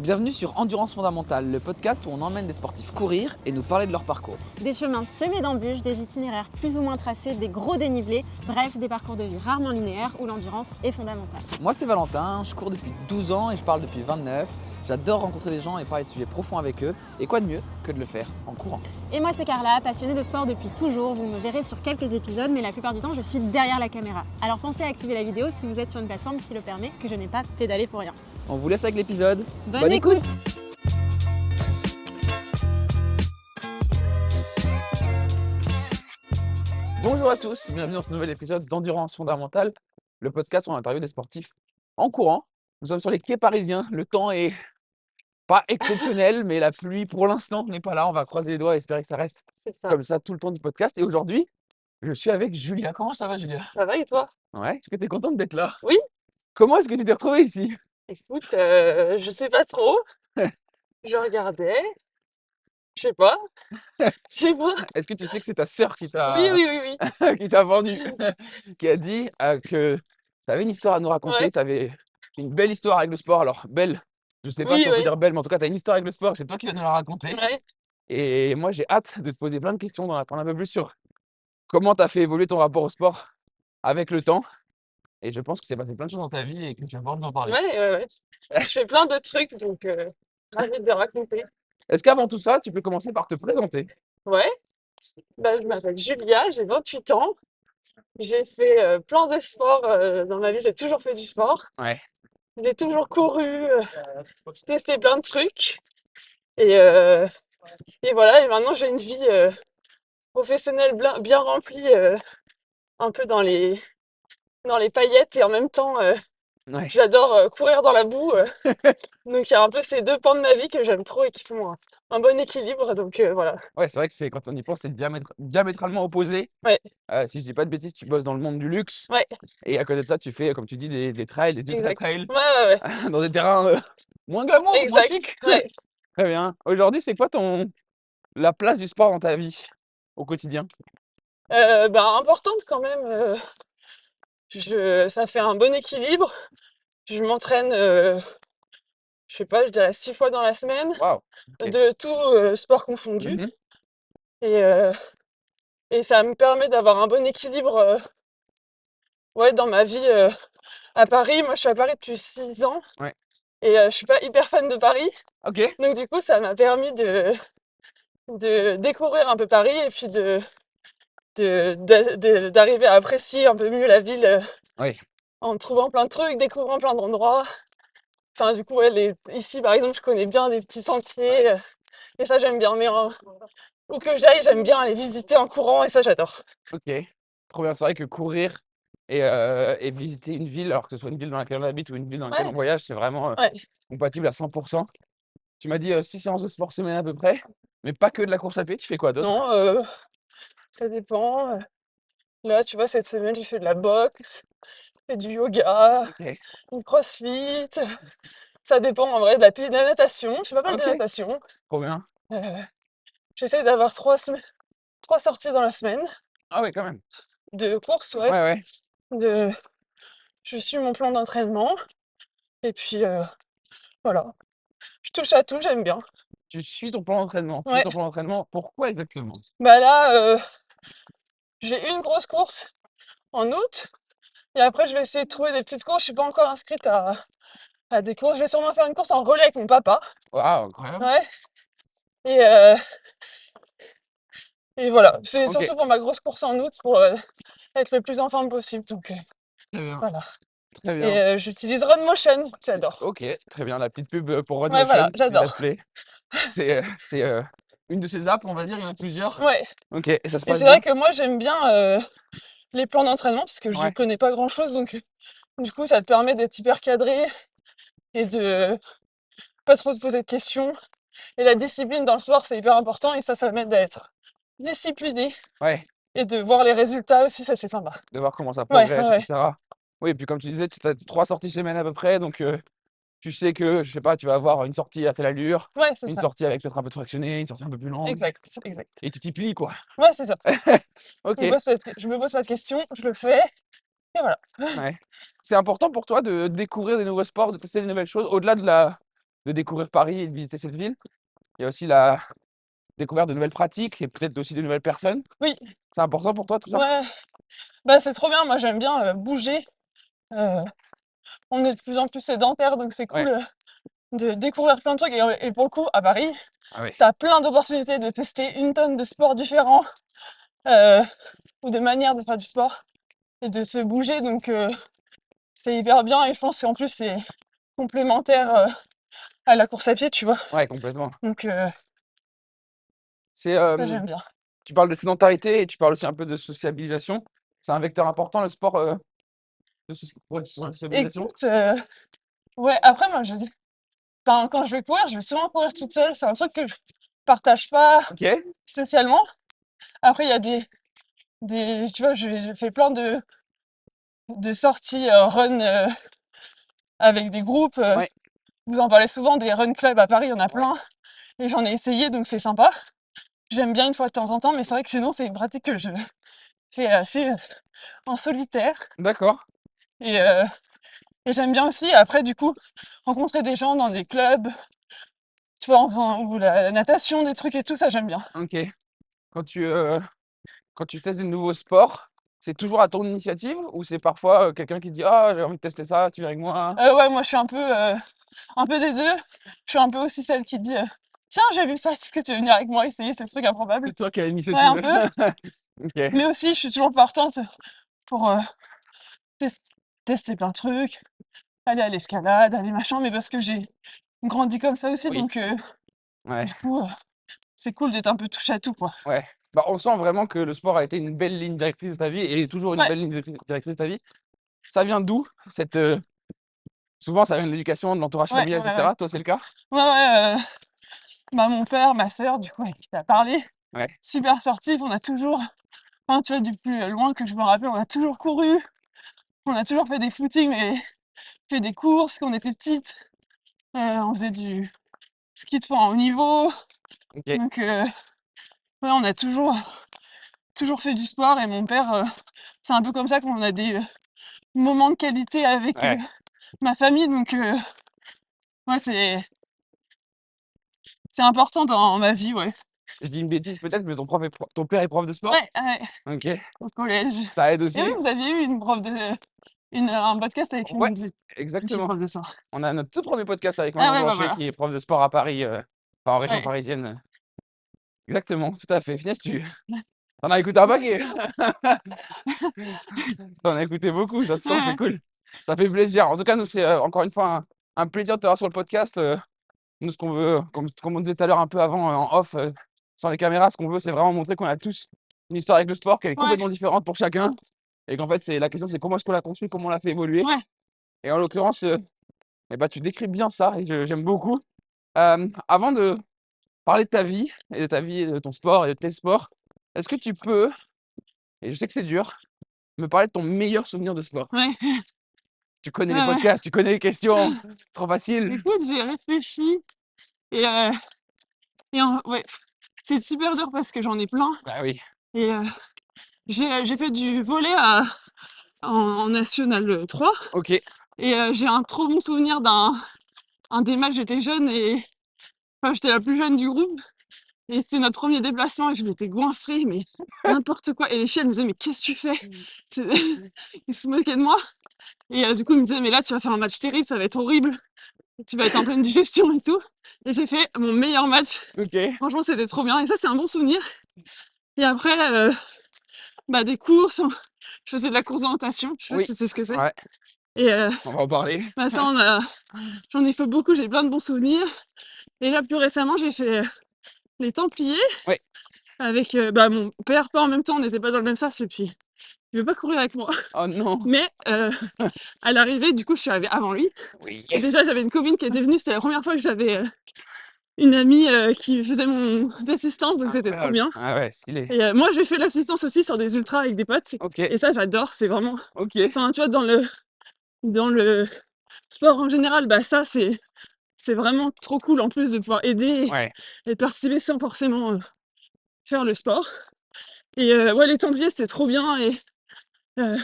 Bienvenue sur Endurance Fondamentale, le podcast où on emmène des sportifs courir et nous parler de leur parcours. Des chemins semés d'embûches, des itinéraires plus ou moins tracés, des gros dénivelés, bref, des parcours de vie rarement linéaires où l'endurance est fondamentale. Moi c'est Valentin, je cours depuis 12 ans et je parle depuis 29. J'adore rencontrer des gens et parler de sujets profonds avec eux. Et quoi de mieux que de le faire en courant. Et moi c'est Carla, passionnée de sport depuis toujours. Vous me verrez sur quelques épisodes, mais la plupart du temps je suis derrière la caméra. Alors pensez à activer la vidéo si vous êtes sur une plateforme qui le permet, que je n'ai pas pédalé pour rien. On vous laisse avec l'épisode. Bonne écoute. Bonjour à tous, bienvenue dans ce nouvel épisode d'Endurance Fondamentale, le podcast où on interviewe des sportifs en courant. Nous sommes sur les quais parisiens, le temps est pas exceptionnel, mais la pluie pour l'instant n'est pas là. On va croiser les doigts et espérer que ça reste comme ça tout le temps du podcast. Et aujourd'hui, je suis avec Julia. Comment ça va, Julia? Ça va et toi? Ouais, est-ce que tu es contente d'être là? Oui. Comment est-ce que tu t'es retrouvée ici? Écoute, je sais pas trop. Je regardais. Je sais pas. Je sais pas. Est-ce que tu sais que c'est ta sœur qui Oui, t'a oui, oui, oui. qui t'a vendu, qui a dit que tu avais une histoire à nous raconter, Ouais. tu avais une belle histoire avec le sport. Alors belle, je sais pas Oui, si on peut ouais. dire belle, mais en tout cas, tu as une histoire avec le sport, c'est toi qui vas nous la raconter. Ouais. Et moi, j'ai hâte de te poser plein de questions, d'en apprendre un peu plus sur comment tu as fait évoluer ton rapport au sport avec le temps. Et je pense que c'est passé plein de choses dans ta vie et que tu vas pouvoir nous en parler. Ouais, ouais, ouais. Je fais plein de trucs, donc ravie de les raconter. Est-ce qu'avant tout ça, tu peux commencer par te présenter? Ouais. Bah, je m'appelle Julia, j'ai 28 ans. J'ai fait plein de sports dans ma vie, j'ai toujours fait du sport. Ouais. J'ai toujours couru, testé plein de trucs. Et voilà, et maintenant j'ai une vie professionnelle bien remplie, un peu dans les paillettes et en même temps, Ouais. j'adore courir dans la boue. Donc il y a un peu ces deux pans de ma vie que j'aime trop et qui font un bon équilibre. Donc voilà. Ouais, c'est vrai que quand on y pense, c'est diamétralement opposé. Ouais, Si je dis pas de bêtises, tu bosses dans le monde du luxe. ouais, Et à côté de ça, tu fais, comme tu dis, des trails, des ultra exact. trails, Ouais, ouais, ouais. dans des terrains moins glamour, moins Exact. chic. Ouais. Très bien. Aujourd'hui, c'est quoi la place du sport dans ta vie au quotidien? Bah, importante quand même. Ça fait un bon équilibre. Je m'entraîne, je sais pas, je dirais 6 fois dans la semaine, Waouh. Ok. de tout sport confondu. Mhm. Et, et ça me permet d'avoir un bon équilibre ouais, dans ma vie à Paris. Moi, je suis à Paris depuis 6 ans Ouais. et je suis pas hyper fan de Paris. Ok. Donc, du coup, ça m'a permis de découvrir un peu Paris et puis d'arriver à apprécier un peu mieux la ville Oui. en trouvant plein de trucs, découvrant plein d'endroits. Enfin, du coup, ouais, ici, par exemple, je connais bien des petits sentiers et ça, j'aime bien. Mais où que j'aille, j'aime bien aller visiter en courant et ça, j'adore. Ok. Trop bien. C'est vrai que courir et visiter une ville, alors que ce soit une ville dans laquelle on habite ou une ville dans laquelle Ouais, on voyage, c'est vraiment ouais. compatible à 100%. Tu m'as dit 6 séances de sport semaine à peu près, mais pas que de la course à pied. Tu fais quoi d'autre? Non, ça dépend. Là, tu vois, cette semaine, j'ai fait de la boxe, j'ai fait du yoga, Ok. du crossfit. Ça dépend en vrai, de la natation. Je fais pas mal de Ok. natation. Trop bien. Euh, J'essaie d'avoir 3 sorties dans la semaine Ah ouais, quand même. de course, ouais. Ouais, ouais. De... Je suis mon plan d'entraînement. Et puis, voilà. Je touche à tout, j'aime bien. Tu suis ton plan d'entraînement. Tu suis Ouais. ton plan d'entraînement. Pourquoi exactement? Bah là, j'ai une grosse course en août. Et après, je vais essayer de trouver des petites courses. Je suis pas encore inscrite à des courses. Je vais sûrement faire une course en relais avec mon papa. Waouh, incroyable. Ouais. Et, et voilà. C'est Ok, surtout pour ma grosse course en août pour être le plus en forme possible. Donc très bien. voilà. Très Et bien. j'utilise Run Motion. J'adore. Ok, très bien. La petite pub pour Run Ouais, Motion, voilà, si ça te j'adore. plaît. C'est une de ces apps, on va dire, il y en a plusieurs. Ouais. Ok, et ça se Et passe c'est bien? vrai que moi, j'aime bien les plans d'entraînement parce que je Ouais, connais pas grand-chose. Donc du coup, ça te permet d'être hyper cadré et de pas trop se poser de questions. Et la discipline dans le sport, c'est hyper important et ça m'aide à être discipliné ouais, et de voir les résultats aussi, ça c'est sympa. de voir comment ça Ouais, ouais, progresse, ouais. etc. Oui, et puis comme tu disais, tu as 3 sorties semaine à peu près, donc tu sais que, je sais pas, tu vas avoir une sortie à telle allure, Ouais, c'est une ça. sortie avec peut-être un peu de fractionné, une sortie un peu plus longue, Exact, exact. et tu t'y plies, quoi. Ouais, c'est ça. Ok, Je me pose pas de questions, je le fais et voilà. ouais. C'est important pour toi de découvrir des nouveaux sports, de tester des nouvelles choses, au-delà de de découvrir Paris et de visiter cette ville. Il y a aussi la découverte de nouvelles pratiques et peut-être aussi de nouvelles personnes. Oui, C'est important pour toi tout ça? ouais, bah, c'est trop bien. Moi, j'aime bien, bouger. Heu, on est de plus en plus sédentaires, donc c'est Ouais. cool, de découvrir plein de trucs et pour le coup, à Paris, Ah ouais. tu as plein d'opportunités de tester une tonne de sports différents, heu, ou de manières de faire du sport et de se bouger, donc c'est hyper bien et je pense qu'en plus, c'est complémentaire, à la course à pied, tu vois? Ouais, complètement. Donc C'est, ça, j'aime bien. tu parles de sédentarité et tu parles aussi un peu de sociabilisation. C'est un vecteur important le sport, de ouais, pour la sociabilisation? Écoute, ouais, après moi, enfin, quand je vais courir, je vais souvent courir toute seule. C'est un truc que je partage pas OK, spécialement. Après, il y a des tu vois, j'ai fait plein de sorties, run, avec des groupes, ouais, vous en parlez souvent des run club à Paris, il y en a ouais, plein et j'en ai essayé donc c'est sympa. J'aime bien une fois de temps en temps, mais c'est vrai que sinon c'est une pratique que je fais assez, en solitaire d'accord, et heu et j'aime bien aussi après du coup rencontrer des gens dans des clubs, tu vois, en faisant ou la natation, des trucs et tout, ça j'aime bien. OK. Quand tu, heu, quand tu testes des nouveaux sports, c'est toujours à ton initiative ou c'est parfois, quelqu'un qui dit: «Ah, j'ai envie de tester ça, tu viens avec moi?» Ouais, moi je suis un peu des 2. Je suis un peu aussi celle qui dit, «Tiens, j'ai vu ça, est-ce que tu veux venir avec moi essayer ce truc improbable?» C'est toi qui as Ouais, l'initiative. un peu, OK, mais aussi je suis toujours partante pour, test tester plein de trucs, aller à l'escalade, aller machin, mais parce que j'ai grandi comme ça aussi oui, donc ouais, du coup, c'est cool d'être un peu touche à tout, quoi. ouais. Bah, on sent vraiment que le sport a été une belle ligne directrice de ta vie et est toujours une Ouais, belle ligne directrice de ta vie. Ça vient d'où cette, souvent ça vient de l'éducation, de l'entourage ouais, familial et ouais, ouais. cetera. Toi, c'est le cas? Ouais, ouais, bah, mon père, ma sœur, du coup, avec qui tu as parlé, Ouais, super sportifs, on a toujours enfin, tu vois, du plus loin que je me rappelle, on a toujours couru, on a toujours fait des footings, mais fait des courses quand on était petites, on faisait du ski de fond à haut niveau, OK, donc ouais, on a toujours fait du sport et mon père, c'est un peu comme ça qu'on a des, moments de qualité avec, ouais. ma famille, donc ouais, c'est important dans ma vie, ouais. Je dis une bêtise peut-être, mais ton père est prof de sport? Ouais, ouais, OK, au collège ça aide et oui, aussi? vous aviez eu un podcast avec Ouais, une fille exactement. prof de sport. On a notre tout premier podcast avec Ah Manon ouais, bah, Blanchet voilà, qui est prof de sport à Paris, enfin en région ouais. parisienne. Exactement, tout à fait. Finesse, tu en as écouté un paquet? Tu as écouté beaucoup, ça se sent, c'est Ouais, cool. Ça fait plaisir. En tout cas, nous, c'est, encore une fois un plaisir de t'avoir sur le podcast, nous, ce qu'on veut, comme on disait tout à l'heure un peu avant, en off, sans les caméras, ce qu'on veut, c'est vraiment montrer qu'on a tous une histoire avec le sport qui est ouais, complètement différente pour chacun et qu'en fait, c'est la question, c'est comment est-ce qu'on l'a construit, comment on l'a fait évoluer ouais, et en l'occurrence, et bah, tu décris bien ça et j'aime beaucoup. Avant de parler de ta vie et de ta vie et de ton sport et de tes sports, est-ce que tu peux, et je sais que c'est dur, me parler de ton meilleur souvenir de sport? ouais, Tu connais les ouais, ouais. podcasts, tu connais les questions, trop facile. Écoute, j'ai réfléchi et ouais, c'est super dur parce que j'en ai plein Bah oui, et j'ai fait du volley en national 3 OK, et j'ai un trop bon souvenir un des matchs, j'étais jeune et enfin, j'étais la plus jeune du groupe et c'était notre premier déplacement et je m'étais goinfrée, mais n'importe quoi et les filles, elles me disaient: «Mais qu'est-ce que tu fais?» C'est Ils se moquaient de moi et du coup, ils me disaient: «Mais là, tu vas faire un match terrible, ça va être horrible, tu vas être en pleine digestion et tout» et j'ai fait mon meilleur match. OK, Franchement, c'était trop bien et ça, c'est un bon souvenir et après, bah, des courses, je faisais de la course d'orientation, je sais pas si oui, tu sais ce que c'est ouais, et on va en parler. bah, ça, j'en ai fait beaucoup, j'ai plein de bons souvenirs et là, plus récemment, j'ai fait, les Templiers Oui. avec, bah, mon père, pas en même temps, on n'était pas dans le même sas et puis il veut pas courir avec moi. Oh non! Mais à l'arrivée, du coup, je suis arrivée avant lui Oui, et yes! déjà, j'avais une copine qui était venue, c'était la première fois que j'avais, une amie, qui faisait mon assistance, donc c'était trop Incroyable. bien Ah ouais, stylé. et moi, j'ai fait l'assistance aussi sur des ultras avec des potes OK, et ça, j'adore, c'est vraiment OK, enfin, tu vois, dans le sport en général, bah, ça, c'est vraiment trop cool en plus de pouvoir aider ouais, et de participer sans forcément, faire le sport et ouais, les Templiers, c'était trop bien et heu,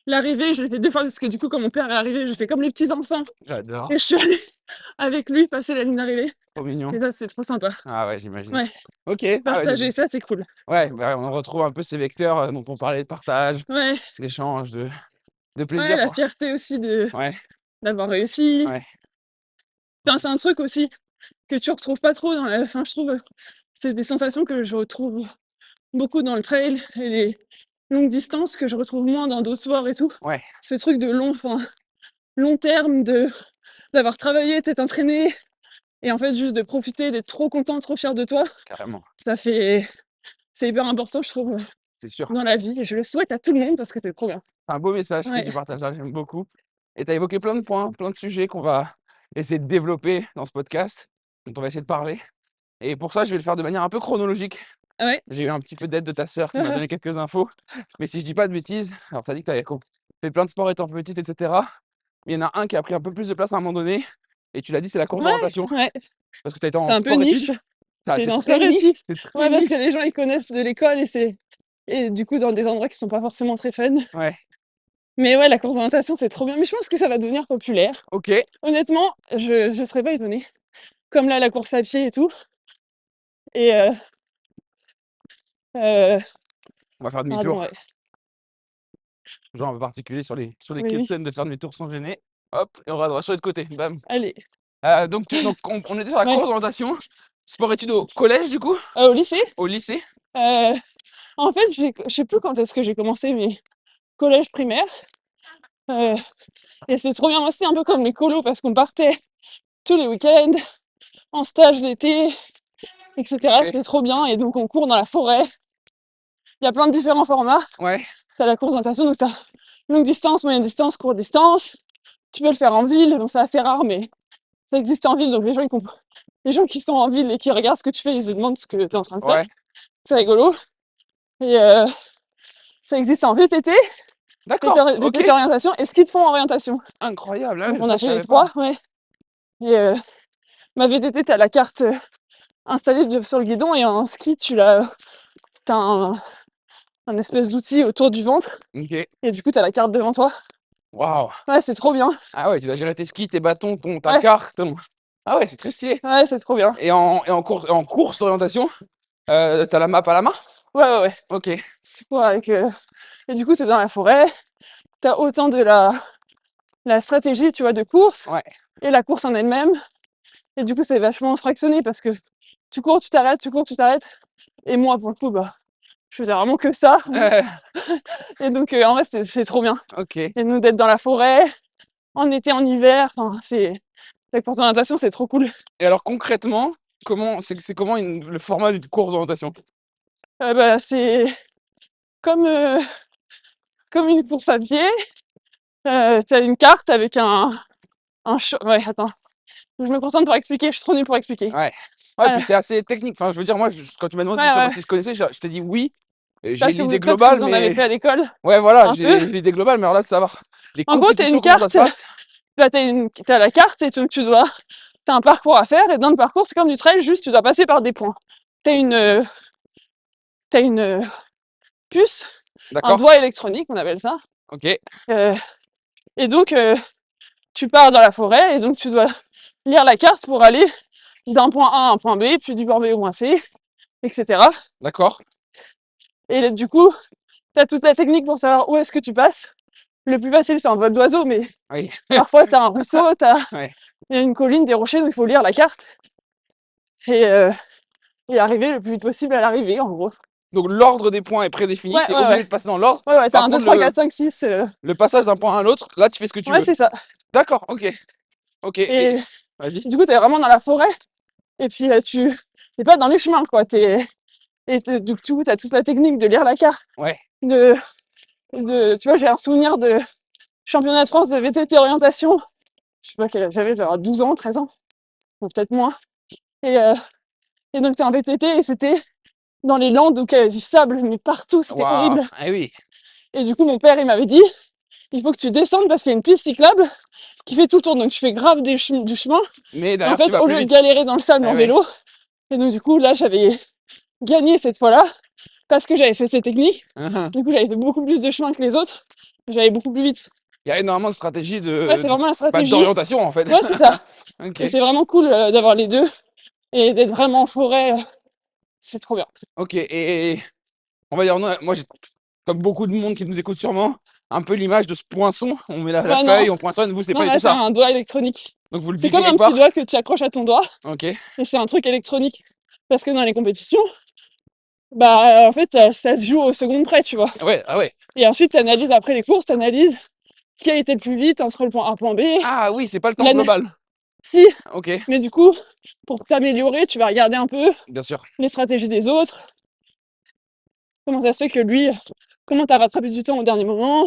l'arrivée, je l'ai fait 2 fois parce que du coup, quand mon père est arrivé, j'ai fait comme les petits enfants J'adore. et je suis allée avec lui passer la ligne d'arrivée Trop mignon. et ça, c'est trop sympa. Ah ouais, j'imagine. Ouais, OK. Ah ouais, partager ça, c'est cool. ouais, bah, on retrouve un peu ces vecteurs, dont on parlait de partage, Ouais, d'échange, de ouais, plaisir, la quoi. fierté aussi Ouais, d'avoir réussi. ouais. Enfin, c'est un truc aussi que tu retrouves pas trop dans la enfin, je trouve, c'est des sensations que je retrouve beaucoup dans le trail et les longues distances que je retrouve moins dans d'autres sports et tout. Ouais, Ce truc de long terme, d'avoir travaillé, t'être entraîné et en fait juste de profiter, d'être trop content, trop fier de toi, carrément. c'est hyper important je trouve, C'est sûr. dans la vie et je le souhaite à tout le monde parce que c'est trop bien. C'est un beau message que Ouais, tu partages là, j'aime beaucoup. Et tu as évoqué plein de points, plein de sujets qu'on va essayer de développer dans ce podcast, dont on va essayer de parler. Et pour ça, je vais le faire de manière un peu chronologique. ouais. J'ai eu un petit peu d'aide de ta sœur qui m'a donné quelques infos. Mais si je dis pas de bêtises, alors tu as dit que tu avais fait plein de sports étant petite, etc. Mais il y en a un qui a pris un peu plus de place à un moment donné. Et tu l'as dit, c'est la course Ouais, d'orientation. ouais, Parce que tu as été c'est en un peu sport-études. niche, Ça, c'est c'est dans très niche. sport-études. C'est très Ouais, parce que niche. les gens ils connaissent de l'école et du coup dans des endroits qui sont pas forcément très fun. Ouais. Mais ouais, la course d'orientation, c'est trop bien. Mais je pense que ça va devenir populaire. Ok. Honnêtement, je serais pas étonnée. Comme là, la course à pied et tout. Et On va faire pardon, demi-tour. ouais. Genre en particulier sur les quais de Oui, Seine de faire demi-tour sans gêner. Hop, et on va droit sur l'autre côté. Bam. allez. Donc on était sur la Ouais. course d'orientation. Sport-études au collège, du coup, Au lycée, au lycée. euh, en fait, je sais plus quand est-ce que j'ai commencé, mais collège primaire. Euh, et c'est trop bien. Moi, c'était un peu comme les colos parce qu'on partait tous les week-ends, en stage l'été, etc. Ok. C'était trop bien. Et donc, on court dans la forêt. Il y a plein de différents formats. Ouais, T'as la course d'orientation, donc t'as longue distance, moyenne distance, courte distance. Tu peux le faire en ville, donc c'est assez rare, mais ça existe en ville, donc les gens qui sont en ville et qui regardent ce que tu fais, ils se demandent ce que tu es en train de faire. ouais. C'est rigolo. Et ça existe en VTT, D'accord, ok. VTT orientation et ski de fond orientation. Incroyable, ah Donc ouais, on ça a je fait les savais pas. 3, ouais. Et ma VTT, t'as la carte installée sur le guidon et en ski, t'as un espèce d'outil autour du ventre Ok. et du coup t'as la carte devant toi. Waouh. Ouais, c'est trop bien. Ah ouais, tu dois gérer tes skis, tes bâtons, ta Ouais, carte. Ah ouais, c'est très stylé. ouais, c'est trop bien. Et en course d'orientation, t'as la map à la main? Ouais, ouais, ouais. Ok. Ouais, et du coup, c'est dans la forêt. T'as autant de la stratégie, tu vois, de course Ouais. et la course en elle-même. Et du coup, c'est vachement fractionné parce que tu cours, tu t'arrêtes, tu cours, tu t'arrêtes. Et moi, pour le coup, bah, je faisais vraiment que ça. Et donc, en vrai, c'est trop bien. Ok. Et nous, d'être dans la forêt, en été, en hiver, enfin, la course d'orientation, c'est trop cool. Et alors concrètement, c'est comment le format d'une course d'orientation? Bah, c'est comme, comme une course à pied. T'as une carte avec ouais, attends. Je me concentre pour expliquer, je suis trop nulle pour expliquer. Ouais. Ouais, puis Euh, c'est assez technique. Enfin, je veux dire, moi, quand tu m'as demandé ouais, ouais, si je connaissais, je t'ai dit oui. J'ai parce que l'idée peut-être que globale, vous en avez mais fait à l'école, ouais, voilà, un peu. j'ai l'idée globale, mais alors là, de savoir les En gros, t'as compétitions, une comment ça se carte, passe? là, t'as la carte et t'as un parcours à faire, et dans le parcours, c'est comme du trail, juste tu dois passer par des points. T'as une puce, un D'accord? doigt électronique, on appelle ça. Ok. Euh, et donc, tu pars dans la forêt, et donc tu dois lire la carte pour aller d'un point A à un point B, puis du point B au point C, etc. D'accord. Et du coup, t'as toute la technique pour savoir où est-ce que tu passes. Le plus facile, c'est en vol d'oiseau, mais Oui. parfois, t'as un ruisseau, Ouais. il y a une colline, des rochers, donc il faut lire la carte et arriver le plus vite possible à l'arrivée, en gros. Donc l'ordre des points est prédéfini, Ouais, t'es ouais, obligé ouais. de passer dans l'ordre. Ouais, ouais, t'as Par un 2, contre, 3, 4, 5, 6. le passage d'un point à l'autre, là, tu fais ce que tu Ouais, veux. c'est ça. D'accord, ok. Ok. Et Vas-y. du coup, t'es vraiment dans la forêt. Et puis, t'es pas dans les chemins, quoi. Du coup, t'as toute la technique de lire la carte. Ouais. Tu vois, j'ai un souvenir de championnat de France de VTT orientation. Je sais pas quel âge j'avais, genre 12 ans, 13 ans. Ou peut-être moins. Et, et donc, t'es en VTT et c'était dans les Landes où il y avait du sable, mais partout, c'était Waouh. horrible. Eh oui. Et du coup, mon père, il m'avait dit, il faut que tu descendes parce qu'il y a une piste cyclable qui fait tout le tour. Donc, tu fais grave du chemin. Mais Et en derrière, tu fait, vas au plus lieu de vite. galérer dans le sable Eh en ouais. vélo, et donc, du coup, là, j'avais gagné cette fois-là parce que j'avais fait ces techniques. Mhm. Du coup, j'avais fait beaucoup plus de chemin que les autres. j'allais beaucoup plus vite. Il y a énormément de stratégies Ouais, c'est vraiment la stratégie. d'orientation en fait. Ouais, c'est ça. Ok. Et c'est vraiment cool d'avoir les deux et d'être vraiment en forêt. C'est trop bien. Ok, et on va dire, moi j'ai, comme beaucoup de monde qui nous écoute sûrement, un peu l'image de ce poinçon. On met la Ouais, feuille, non. on poinçonne, vous, c'est Non, pas du là, tout c'est ça. un doigt électronique. Donc vous le C'est piquez comme un quelque petit part. doigt que tu accroches à ton doigt, Ok. et c'est un truc électronique. Parce que dans les compétitions, bah en fait, ça se joue au second près, tu vois. Ouais, ah ouais. Et ensuite, tu analyses après les courses, tu analyses qui a été le plus vite entre le point A et le point B. Ah oui, c'est pas le temps La- global. Si, Ok, mais du coup, pour t'améliorer, tu vas regarder un peu bien sûr. les stratégies des autres. Comment ça se fait que lui, comment t'as rattrapé du temps au dernier moment,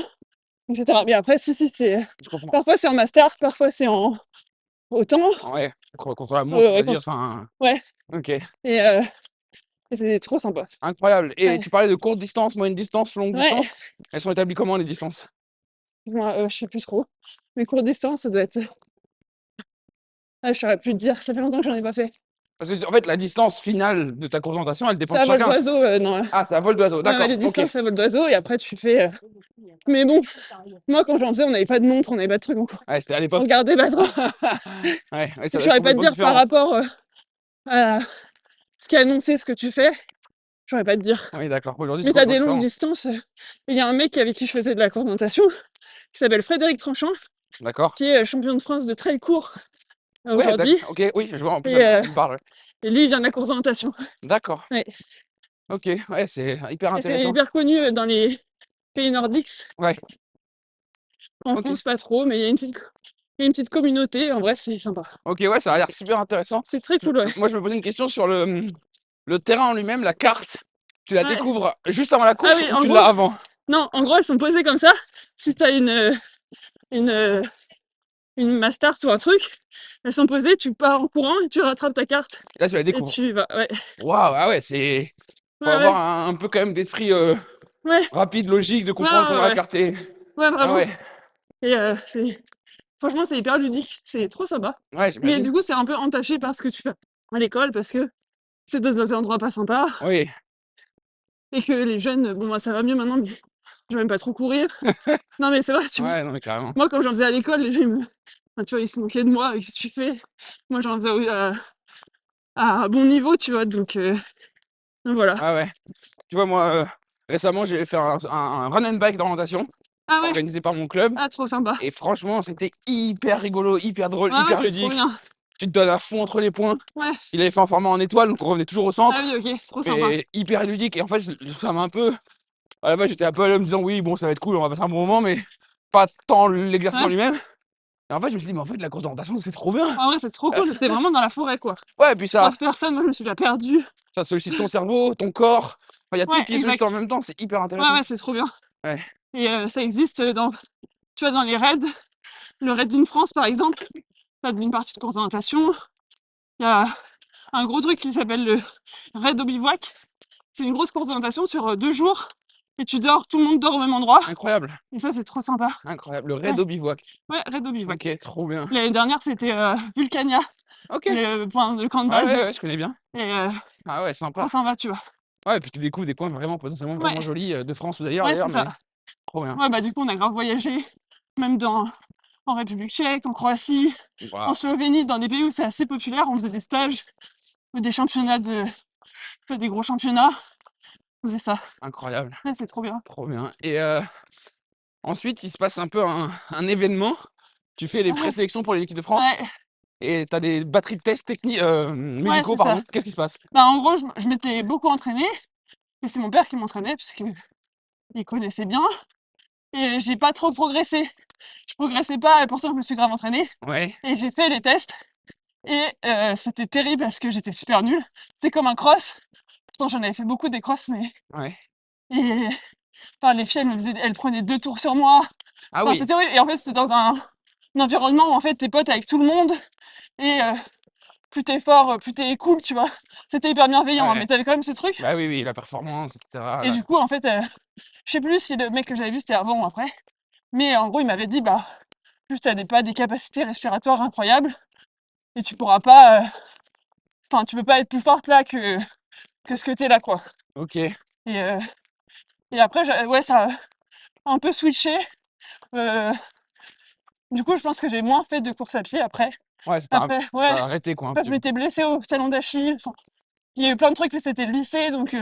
etc. Mais après, si, c'est. Je comprends. Parfois c'est en master, parfois c'est en autant. Ouais, contre la montre, on Ouais, va dire. Enfin, ouais. ok, Et c'est trop sympa. incroyable. Et Ouais. tu parlais de courte distance, moyenne distance, longue Ouais. distance. Elles sont établies comment les distances? Moi, je sais plus trop. Mais court distance, ça doit être. Ah, je saurais plus te dire, ça fait longtemps que j'en ai pas fait. Parce que en fait, la distance finale de ta course d'orientation, elle dépend C'est de à vol chacun. d'oiseau, non. Ah, c'est à vol d'oiseau, Ouais, d'accord. les Ok. distances à vol d'oiseau, et après tu fais. Mais bon, moi quand j'en faisais, on n'avait pas de montre, on n'avait pas de truc, Ouais, c'était à on l'époque. regardait pas trop. Ouais, ça Donc doit je être saurais pas te complètement dire par différent. rapport à ce qui est annoncé, ce que tu fais. Je saurais pas te dire. Oui, d'accord. Aujourd'hui, c'est Mais t'as complètement des longues différent. distances. Il y a un mec avec qui je faisais de la coordination, qui s'appelle Frédéric Tranchant, D'accord. qui est champion de France de trail court Ouais, aujourd'hui. d'accord. Ok, oui, je vois. En plus, Et, ça me parle. et lui, il vient de la course d'orientation. D'accord. Ouais. Ok, ouais, c'est hyper Et c'est intéressant. hyper connu dans les pays nordiques. Ouais, En ok. France, pas trop, mais il y a une petite communauté. En vrai, c'est sympa. Ok, ouais, ça a l'air super intéressant. C'est très cool, ouais. Moi, je me posais une question sur le terrain en lui-même, la carte. Tu la Ouais. découvres juste avant la Ah course oui, ou en tu gros, l'as avant? non, en gros, elles sont posées comme ça. Si t'as une, une Mastart ou un truc, elles sont posées, tu pars en courant et tu rattrapes ta carte Et là, tu la et découvres. tu vas. Ouais, Waouh, ah ouais, c'est. Faut ouais, avoir ouais, un peu quand même d'esprit ouais, rapide, logique, de ouais, comprendre comment ouais, la ouais, carte est. ouais, Ah vraiment. ouais, Et franchement, c'est hyper ludique, c'est trop sympa. ouais, Mais j'imagine. du coup, c'est un peu entaché par ce que tu fais à l'école parce que c'est dans des endroits pas sympas Oui, et que les jeunes, bon, moi ça va mieux maintenant, mais je vais même pas trop courir. Non, mais c'est vrai, tu vois. ouais, non, mais carrément. Moi, quand j'en faisais à l'école, les gens, enfin, tu vois, ils se moquaient de moi, qu'est-ce que tu fais? Moi, j'en faisais à un bon niveau, tu vois, donc voilà. Ah ouais. Tu vois, moi, récemment, j'ai fait un run and bike d'orientation Ah ouais, organisé par mon club. ah, trop sympa. Et franchement, c'était hyper rigolo, hyper drôle, Ouais, ouais, hyper c'est trop ludique. bien. Tu te donnes à fond entre les points. Ouais, Il avait fait un format en étoile, donc on revenait toujours au ah centre. oui, ok, c'est trop sympa. Mais hyper ludique. Et en fait, ça m'a un peu. À la base, j'étais un peu allé en me disant, oui, bon, ça va être cool, on va passer un bon moment, mais pas tant l'exercice en Ouais, lui-même. Et en fait, je me suis dit, mais en fait, la course d'orientation, c'est trop bien. en vrai, c'est trop cool. T'es vraiment dans la forêt, quoi. Ouais, et puis ça, 15 personnes, moi, je me suis déjà perdue. ça sollicite ton cerveau, ton corps. Enfin, il y a tout Ouais, qui est sollicité exact. en même temps, c'est hyper Ouais, intéressant. ouais, c'est trop bien. Ouais. Et ça existe tu vois, dans les raids, le raid d'In France, par exemple, t'as une partie de course d'orientation. Il y a un gros truc qui s'appelle le raid au bivouac. C'est une grosse course d'orientation sur 2 jours. Et tu dors, tout le monde dort au même endroit. Incroyable, Et ça, c'est trop sympa. incroyable. Le Ouais, raid au bivouac. ouais, raid au bivouac. Ok, trop bien. L'année dernière, c'était Vulcania, Ok. le camp de Ouais, base. ouais, ouais, je connais bien. Et Ah ouais, trop sympa. sympa, tu vois. Ouais, et puis tu découvres des coins vraiment potentiellement Ouais, vraiment jolis de France ou d'ailleurs, ouais, c'est mais ça. trop bien. Ouais, bah du coup, on a grave voyagé, même en République tchèque, en Croatie, en Waouh, Slovénie, dans des pays où c'est assez populaire. On faisait des stages, des championnats des gros championnats. On faisait ça. incroyable, Ouais, c'est trop bien. trop bien. Et ensuite, il se passe un peu un événement. Tu fais les Ouais, présélections pour l'équipe de France ouais, et tu as des batteries de tests techniques, ouais, médicaux, c'est ça. pardon. Qu'est-ce qui se passe? Bah, en gros, je m'étais beaucoup entraînée, et c'est mon père qui m'entraînait, parce qu'il connaissait bien, et j'ai pas trop progressé. Je progressais pas, et pourtant, je me suis grave entraînée, Ouais, et j'ai fait les tests, et c'était terrible parce que j'étais super nulle. C'est comme un cross. Pourtant, j'en avais fait beaucoup des crosses, mais. ouais. Et enfin, les filles, elles prenaient 2 tours sur moi. Ah Enfin, oui, c'était horrible. Et en fait, c'était dans un environnement où en fait, t'es potes avec tout le monde. Et plus t'es fort, plus t'es cool, tu vois. C'était hyper bienveillant, hein, ouais. mais t'avais quand même ce truc. Bah oui, oui, la performance, etc. Et du coup, en fait, je sais plus si le mec que j'avais vu, c'était avant ou après. Mais en gros, il m'avait dit, bah, juste t'as pas des capacités respiratoires incroyables. Et tu pourras pas. Enfin, tu peux pas être plus forte là que ce que t'es là, quoi. Ok, Et, euh, et après, ouais, ça a un peu switché. Du coup, je pense que j'ai moins fait de course à pied après. Ouais, Après, ouais, t'as arrêté quoi un après, je petit peu. m'étais blessée au talon d'Achille. Enfin, il y a eu plein de trucs, mais c'était le lycée, donc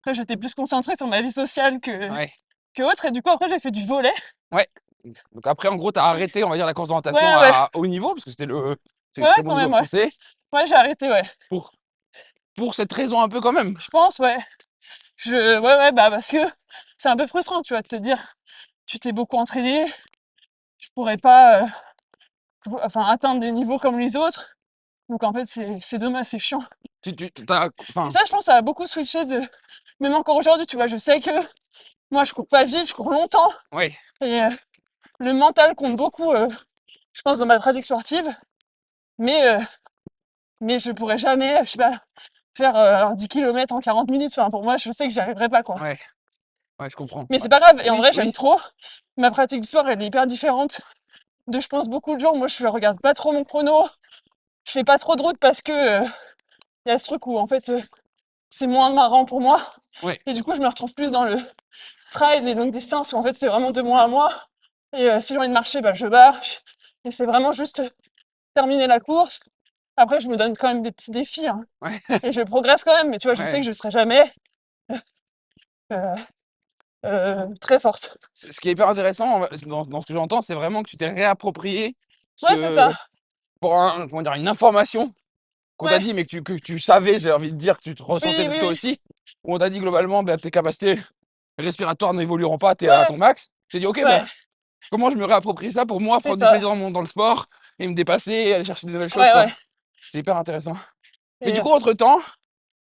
après, j'étais plus concentrée sur ma vie sociale Ouais. que autre. Et du coup, après, j'ai fait du volley. Ouais. Donc après, en gros, t'as arrêté, on va dire, la course d'orientation Ouais, ouais, à haut niveau, parce que c'est le ouais, très bon quand niveau même, ouais. français, Ouais, j'ai arrêté, ouais. pour, pour cette raison un peu quand même. Je pense, ouais. Ouais, bah, parce que c'est un peu frustrant, tu vois, de te dire, tu t'es beaucoup entraîné, je pourrais pas, enfin, atteindre des niveaux comme les autres. Donc, en fait, c'est dommage, c'est chiant. Et Enfin, ça, je pense, ça a beaucoup switché même encore aujourd'hui, tu vois, je sais que moi, je cours pas vite, je cours longtemps. ouais, Et le mental compte beaucoup, je pense, dans ma pratique sportive. Mais je pourrais jamais, je sais pas, faire 10 km en 40 minutes. Enfin, pour moi, je sais que j'y arriverai pas, quoi. ouais, ouais, je comprends. Mais Ouais. c'est pas grave. Et en Oui, vrai, j'aime oui, trop. Ma pratique du sport, elle est hyper différente de, je pense, beaucoup de gens. Moi, je regarde pas trop mon chrono. Je fais pas trop de route parce que y a ce truc où, en fait, c'est moins marrant pour moi. ouais, Et du coup, je me retrouve plus dans le trail, les longues distances, où en fait, c'est vraiment de moi à moi. Et si j'ai envie de marcher, bah, je marche. Et c'est vraiment juste terminer la course. Après, je me donne quand même des petits défis, hein. ouais, Et je progresse quand même. Mais tu vois, je sais ouais. que je serai jamais euh, très forte. Ce qui est hyper intéressant dans ce que j'entends, c'est vraiment que tu t'es réapproprié Ouais, c'est ça. pour comment dire, une information qu'on t'a Ouais, dit, mais que tu savais, j'ai envie de dire, que tu te ressentais oui, oui, toi oui. aussi, où on t'a dit globalement, bah, tes capacités respiratoires n'évolueront pas, t'es à Ouais, ton max. J'ai dit, ok, ouais, bah, comment je me réapproprie ça pour moi, c'est prendre du ça. plaisir dans le sport et me dépasser, aller chercher de nouvelles choses, Ouais, quoi. ouais. C'est hyper intéressant. Mais Et, du coup, entre-temps,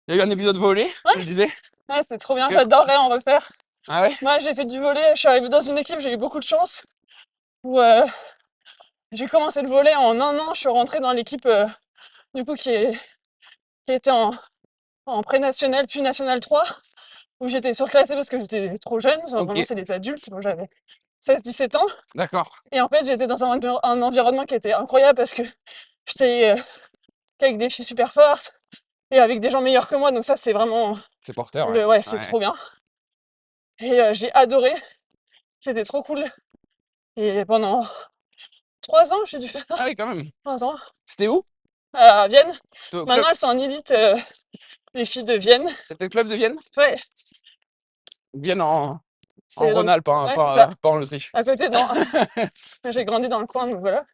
il y a eu un épisode volé, tu me ouais, disais. ouais, c'est trop bien. Que- J'adorerais en refaire. Ah ouais? Moi, j'ai fait du volley. Je suis arrivée dans une équipe, j'ai eu beaucoup de chance. Où j'ai commencé le volley en un an. Je suis rentrée dans l'équipe du coup qui était en pré-national puis national 3, où j'étais surclassée parce que j'étais trop jeune. Ok, Normalement, c'est les adultes. Moi, j'avais 16-17 ans. d'accord. Et en fait, j'étais dans un environnement qui était incroyable parce que j'étais avec des filles super fortes et avec des gens meilleurs que moi. Donc ça, c'est vraiment C'est porteur, ouais. ouais, c'est Ouais. trop bien. Et j'ai adoré. C'était trop cool. Et pendant 3 ans, j'ai dû faire ça. Ah oui, quand même. 3 ans. C'était où? À Vienne. C'était au club. Maintenant, elles sont en élite, les filles de Vienne. C'était le club de Vienne? Ouais, Vienne en c'est donc, Rhône-Alpes, hein, ouais, c'est ça. pas en Autriche. À côté, non. J'ai grandi dans le coin, donc voilà.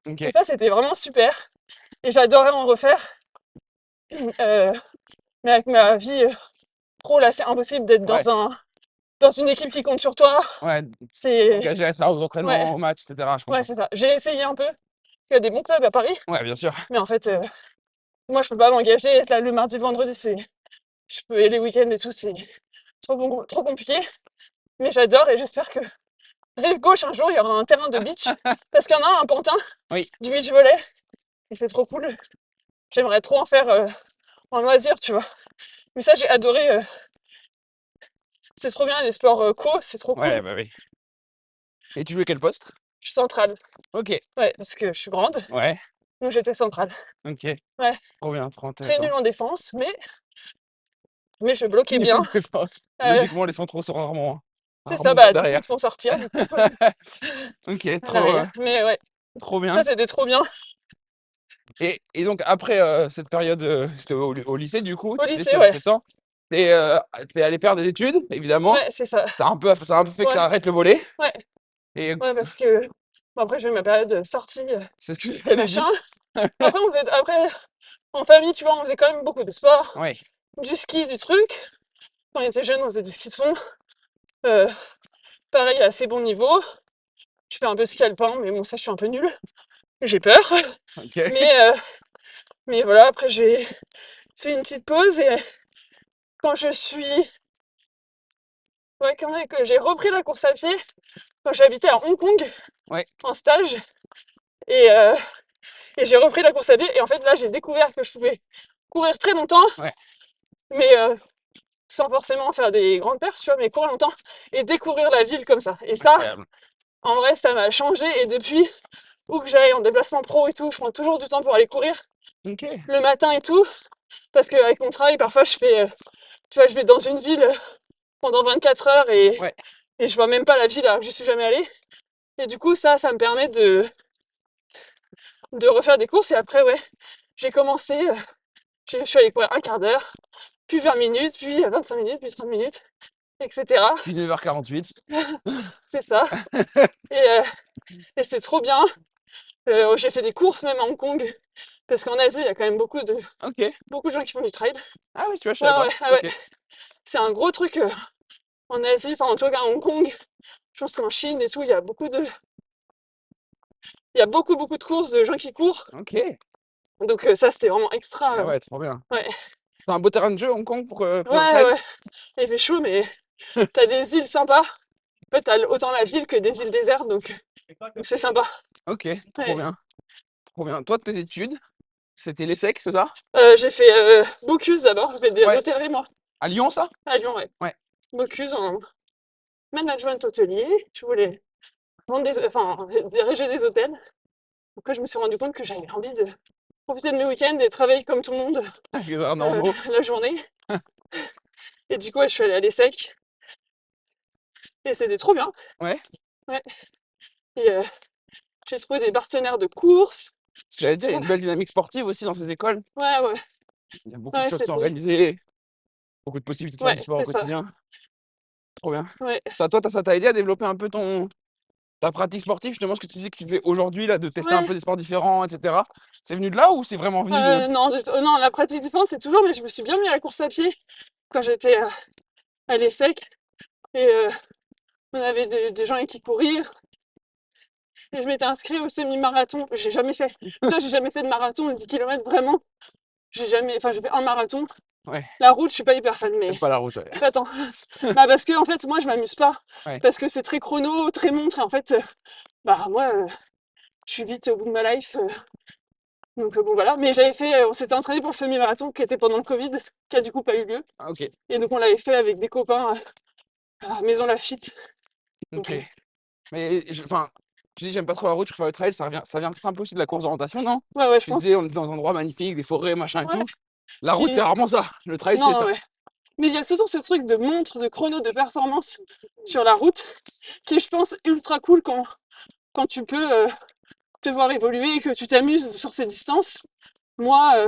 Ok. Et ça, c'était vraiment super. Et j'adorais en refaire. Euh, mais avec ma vie pro, là, c'est impossible d'être Ouais, dans une équipe qui compte sur toi. ouais. C'est. Engagé à être là aux Ouais, entraînements, aux matchs, etc. Je ouais, comprends. c'est ça. J'ai essayé un peu. Il y a des bons clubs à Paris. Ouais, bien sûr. Mais en fait, moi, je peux pas m'engager. Être là le mardi, le vendredi, je peux aller les week-ends et tout, c'est trop compliqué. Mais j'adore et j'espère que rive gauche, un jour, il y aura un terrain de beach. Parce qu'il y en a un à Pantin, Oui. du beach volley. Et c'est trop cool. J'aimerais trop en faire en loisir, tu vois. Mais ça, j'ai adoré. C'est trop bien, les sports co, c'est trop cool. Ouais, bah oui. Et tu jouais quel poste? Je suis centrale. Ok. Ouais, parce que je suis grande. Ouais. Donc j'étais centrale. Ok. Ouais. Trop bien, trop Très intéressant. nulle en défense, mais je bloquais bien. Euh, Logiquement, les centraux sont c'est ça, rarement bons bah, du coup, ils derrière. te font sortir, du coup, Ok, à trop, l'arrière. Mais ouais, trop ça, bien. c'était trop bien. Et donc, après cette période, c'était au lycée, du coup, Au tu disais lycée, ouais. 7 ans, t'es allé faire des études, évidemment. Ouais, c'est ça. Ça a un peu fait que Ouais, t'arrêtes le volley. ouais, Et ouais, parce que bon, après, j'ai eu ma période de sortie, c'est ce que j'allais machin. dire. Après, en famille, tu vois, on faisait quand même beaucoup de sport, Ouais, du ski, du truc. Quand on était jeune, on faisait du ski de fond. Euh, Pareil, à assez bon niveau. Je fais un peu ski alpin, mais bon, ça, je suis un peu nulle. J'ai peur. ok. Mais, mais voilà, après, j'ai fait une petite pause et quand je suis. Ouais, que j'ai repris la course à pied, quand j'habitais à Hong Kong, Ouais, en stage, et, euh, et j'ai repris la course à pied. Et en fait, là, j'ai découvert que je pouvais courir très longtemps, ouais, mais sans forcément faire des grandes pertes, tu vois, mais courir longtemps et découvrir la ville comme ça. Et ça, incroyable. en vrai, ça m'a changé. Et depuis, où que j'aille en déplacement pro et tout, je prends toujours du temps pour aller courir Ok. le matin et tout. Parce qu'avec mon travail, parfois, tu vois, je vais dans une ville pendant 24 heures et Ouais, et je vois même pas la ville alors que j'y suis jamais allée. Et du coup, ça me permet de refaire des courses. Et après, ouais, j'ai commencé, je suis allée courir un quart d'heure, puis 20 minutes, puis 25 minutes, puis 30 minutes, etc. Puis 9h48. C'est ça. Et c'est trop bien. J'ai fait des courses même à Hong Kong, parce qu'en Asie, il y a quand même beaucoup de Ok. gens qui font du trail. Ah oui, tu vois, je Ouais, savais pas. ouais, ah ouais. Ok. C'est un gros truc en Asie, enfin en tout cas à Hong Kong. Je pense qu'en Chine et tout, il y a beaucoup de courses de gens qui courent. Ok. Donc ça, c'était vraiment extra. Ah ouais, trop bien. Ouais. C'est un beau terrain de jeu, Hong Kong, pour le Ouais, trail? ouais. Il fait chaud, mais t'as des îles sympas. En fait, t'as autant la ville que des îles désertes, donc c'est sympa. Ok, trop Ouais. bien. Trop bien. Toi, tes études, c'était l'ESSEC, c'est ça? J'ai fait Bocuse d'abord, j'ai fait de Ouais. l'hôtellerie moi, À Lyon, ça? à Lyon, ouais. Ouais. Bocuse en management hôtelier. Je voulais vendre diriger des hôtels. Donc là, je me suis rendu compte que j'avais envie de profiter de mes week-ends et travailler comme tout le monde Avec les horaires normaux. la journée. Et du coup, ouais, je suis allée à l'ESSEC. Et c'était trop bien. Ouais. Ouais. Et j'ai trouvé des partenaires de course. Ce que j'allais dire, il y a une belle dynamique sportive aussi dans ces écoles. Ouais, ouais. Il y a beaucoup de Ouais, choses qui sont c'était. organisées, beaucoup de possibilités de faire Ouais, du sport au c'est ça. quotidien. Trop bien. Ouais. Ça, toi, ça t'a aidé à développer un peu ta pratique sportive, justement, ce que tu dis que tu fais aujourd'hui, là, de tester un Ouais. peu des sports différents, etc. C'est venu de là ou c'est vraiment venu de... Non, non, la pratique différente, c'est toujours, mais je me suis bien mis à la course à pied quand j'étais à l'ESSEC. Et on avait des gens avec qui courir. Et je m'étais inscrite au semi-marathon. J'ai jamais fait. Ça, j'ai jamais fait de marathon de 10 km, vraiment. J'ai jamais. Enfin, j'ai fait un marathon. Ouais, La route, je suis pas hyper fan, mais. t'aimes pas la route, ouais. Attends. Bah, parce que, en fait, moi, je m'amuse pas. Ouais. Parce que c'est très chrono, très montre. Et en fait, bah, moi, je suis vite au bout de ma life. Donc, bon, voilà. Mais j'avais fait. On s'était entraîné pour le semi-marathon qui était pendant le Covid, qui a du coup pas eu lieu. Ah, ok, Et donc, on l'avait fait avec des copains à Maison Lafitte. Donc, ok. Mais, enfin, tu dis j'aime pas trop la route, je préfère le trail, ça vient peut-être un peu aussi de la course d'orientation, non? ouais, ouais, je Tu pense. disais, on était dans un endroit magnifique, des forêts, machin et Ouais. tout. La route, Puis- c'est rarement ça. Le trail, c'est Non, ça. ouais. Mais il y a surtout ce truc de montre, de chrono, de performance sur la route, qui est, je pense, ultra cool quand tu peux te voir évoluer et que tu t'amuses sur ces distances. Moi,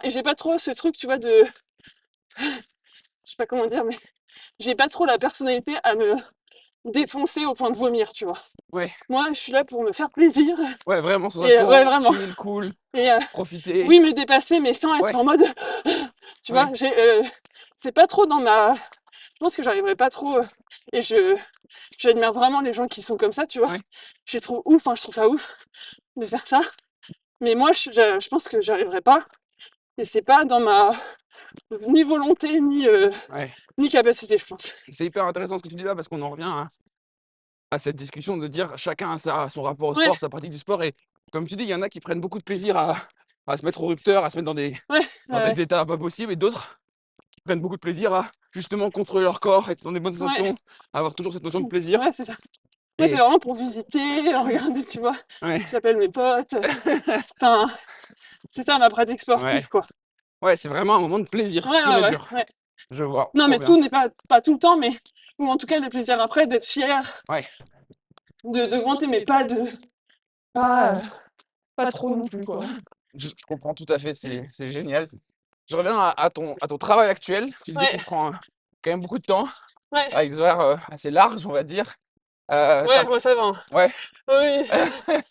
et j'ai pas trop ce truc, tu vois, de. Je sais pas comment dire, mais j'ai pas trop la personnalité à me défoncer au point de vomir, tu vois. Ouais, Moi, je suis là pour me faire plaisir. ouais, vraiment, Et, sensation, ouais, vraiment. chill, cool, Et profiter. oui, me dépasser, mais sans être Ouais. en mode. Tu vois, Ouais. c'est pas trop dans ma. Je pense que j'arriverai pas trop. Et j'admire vraiment les gens qui sont comme ça, tu vois. Ouais. Je les trouve ouf, je trouve ça ouf de faire ça. Mais moi, je pense que j'arriverai pas. Et c'est pas dans ma ni volonté, Ouais. ni capacité, je pense. C'est hyper intéressant ce que tu dis là parce qu'on en revient à cette discussion de dire chacun a son rapport au Ouais. sport, sa pratique du sport. Et comme tu dis, il y en a qui prennent beaucoup de plaisir à se mettre au rupteur, à se mettre dans des Ouais. états pas possibles, et d'autres qui prennent beaucoup de plaisir à justement contrôler leur corps, être dans des bonnes sensations, avoir toujours cette notion de plaisir. Ouais, c'est ça. Moi, Et c'est vraiment pour visiter, regarder, tu vois. ouais, J'appelle mes potes. Enfin, c'est ça ma pratique sportive, Ouais. quoi. ouais, c'est vraiment un moment de plaisir Ouais, pur et ouais, dur. ouais. Je vois. Non, trop mais bien. tout n'est pas tout le temps, mais. Ou en tout cas, le plaisir après d'être fier. Ouais. D'augmenter, mais pas de. Pas trop non plus, quoi. Je comprends tout à fait, c'est génial. Je reviens à ton travail actuel. Tu disais Ouais. qu'il te prend quand même beaucoup de temps, Ouais, avec des horaires assez larges, on va dire. ouais, moi ça va. Hein. Ouais, Oui,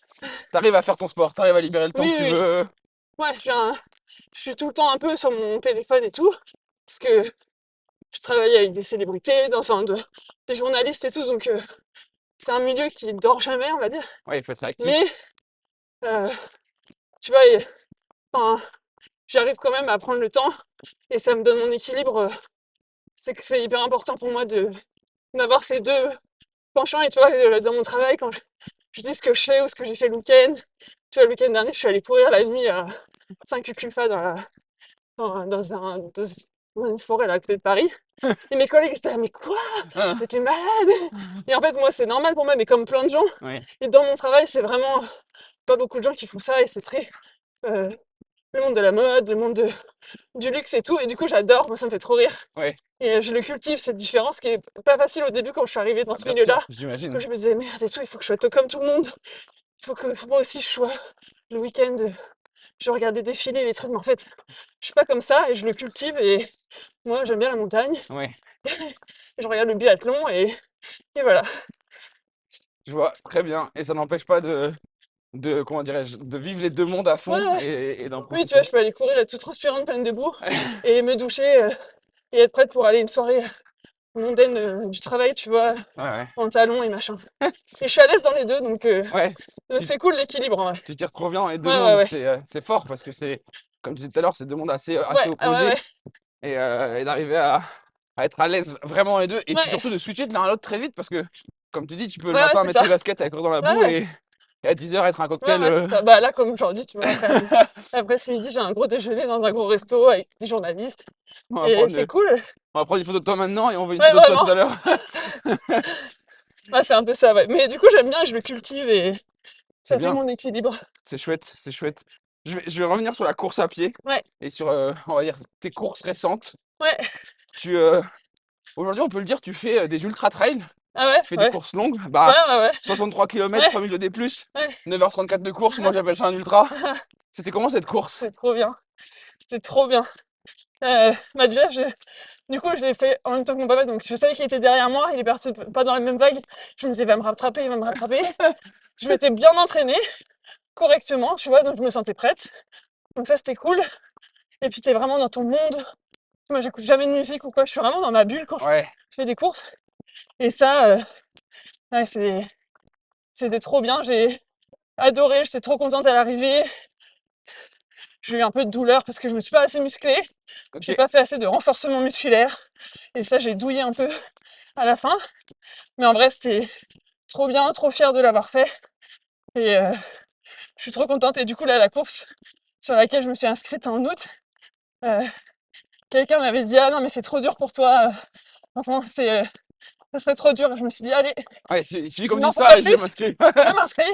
t'arrives à faire ton sport, t'arrives à libérer le temps oui, que tu oui. veux. Ouais, je suis tout le temps un peu sur mon téléphone et tout, parce que je travaille avec des célébrités, des journalistes et tout, donc c'est un milieu qui dort jamais, on va dire. Ouais, il faut être actif. Mais, tu vois, enfin, j'arrive quand même à prendre le temps, et ça me donne mon équilibre. C'est que c'est hyper important pour moi d'avoir ces deux penchants, et tu vois, dans mon travail, quand je dis ce que je fais ou ce que j'ai fait le week-end. Tu vois, le week-end dernier, je suis allée courir la nuit à Saint-Cuculfa dans une forêt là, à côté de Paris. Et mes collègues étaient là, mais quoi? Mais t'es malade! Et en fait, moi, c'est normal pour moi, mais comme plein de gens. Ouais. Et dans mon travail, c'est vraiment pas beaucoup de gens qui font ça et c'est très le monde de la mode, le monde du luxe et tout. Et du coup, j'adore, moi, ça me fait trop rire. Ouais, Et je le cultive, cette différence qui est pas facile au début quand je suis arrivée dans ce bien sûr, milieu-là. j'imagine. Où je me disais, merde et tout, il faut que je sois comme tout le monde. Faut moi aussi je sois le week-end, je regarde les défilés, les trucs, mais en fait, je suis pas comme ça et je le cultive et moi j'aime bien la montagne Ouais, et je regarde le biathlon et voilà. je vois très bien. Et ça n'empêche pas de comment dirais-je, de vivre les deux mondes à Ouais, fond ouais. et d'en Oui, tu vois, profiter. je peux aller courir toute transpirante, pleine de boue et me doucher et être prête pour aller à une soirée mondaine du travail, tu vois, Ouais, ouais. en talons et machin. Et je suis à l'aise dans les deux, Ouais, donc tu c'est cool l'équilibre, en vrai. tu t'y retrouves bien dans les deux Ouais, ouais, mondes. ouais. C'est fort parce que c'est, comme tu disais tout à l'heure, c'est deux mondes assez Ouais, ah ouais, opposés. ouais. Et d'arriver à être à l'aise vraiment dans les deux. Et puis Ouais, surtout de switcher de l'un à l'autre très vite parce que, comme tu dis, tu peux le ouais, ouais, matin c'est mettre ça. tes baskets et aller courir dans la Ouais, boue ouais. et à 10h être un Ouais, cocktail. ouais, c'est ça. Bah là, comme aujourd'hui, tu vois, après ce midi, j'ai un gros déjeuner dans un gros resto avec des journalistes. On va Et prendre, c'est cool. on va prendre une photo de toi maintenant et on veut une Ouais, photo de toi vraiment. tout à l'heure. Ouais, c'est un peu ça, ouais. Mais du coup, j'aime bien, je le cultive et C'est ça fait bien, mon équilibre. c'est chouette, c'est chouette. Je vais revenir sur la course à pied Ouais, et sur, on va dire, tes courses récentes. ouais. Tu, aujourd'hui, on peut le dire, tu fais des ultra-trails, Ah ouais, tu fais des ouais. courses longues. Ouais, Bah, ouais, ouais. 63 km, Ouais, 3000 de D+, ouais. 9h34 de course, moi j'appelle ça un ultra. C'était comment cette course? C'est trop bien. C'est trop bien. Bah déjà, du coup, je l'ai fait en même temps que mon papa, donc je savais qu'il était derrière moi, il est parti pas dans la même vague. Je me disais, il va me rattraper, il va me rattraper. Je m'étais bien entraînée, correctement, tu vois, donc je me sentais prête. Donc ça, c'était cool. Et puis, t'es vraiment dans ton monde. Moi, j'écoute jamais de musique ou quoi. Je suis vraiment dans ma bulle quand je Ouais, fais des courses. Et ça, ouais, c'était trop bien. J'ai adoré. J'étais trop contente à l'arrivée. J'ai eu un peu de douleur parce que je me suis pas assez musclée. J'ai ok. pas fait assez de renforcement musculaire. Et ça, j'ai douillé un peu à la fin. Mais en vrai, c'était trop bien, trop fière de l'avoir fait. Et je suis trop contente. Et du coup, là, la course sur laquelle je me suis inscrite en août, euh, quelqu'un m'avait dit, ah non, mais c'est trop dur pour toi. Franchement, ça serait trop dur. Je me suis dit, allez, Ouais, j'ai il comme dit m'en faudrait ça et je plus. m'inscris. Je m'inscris.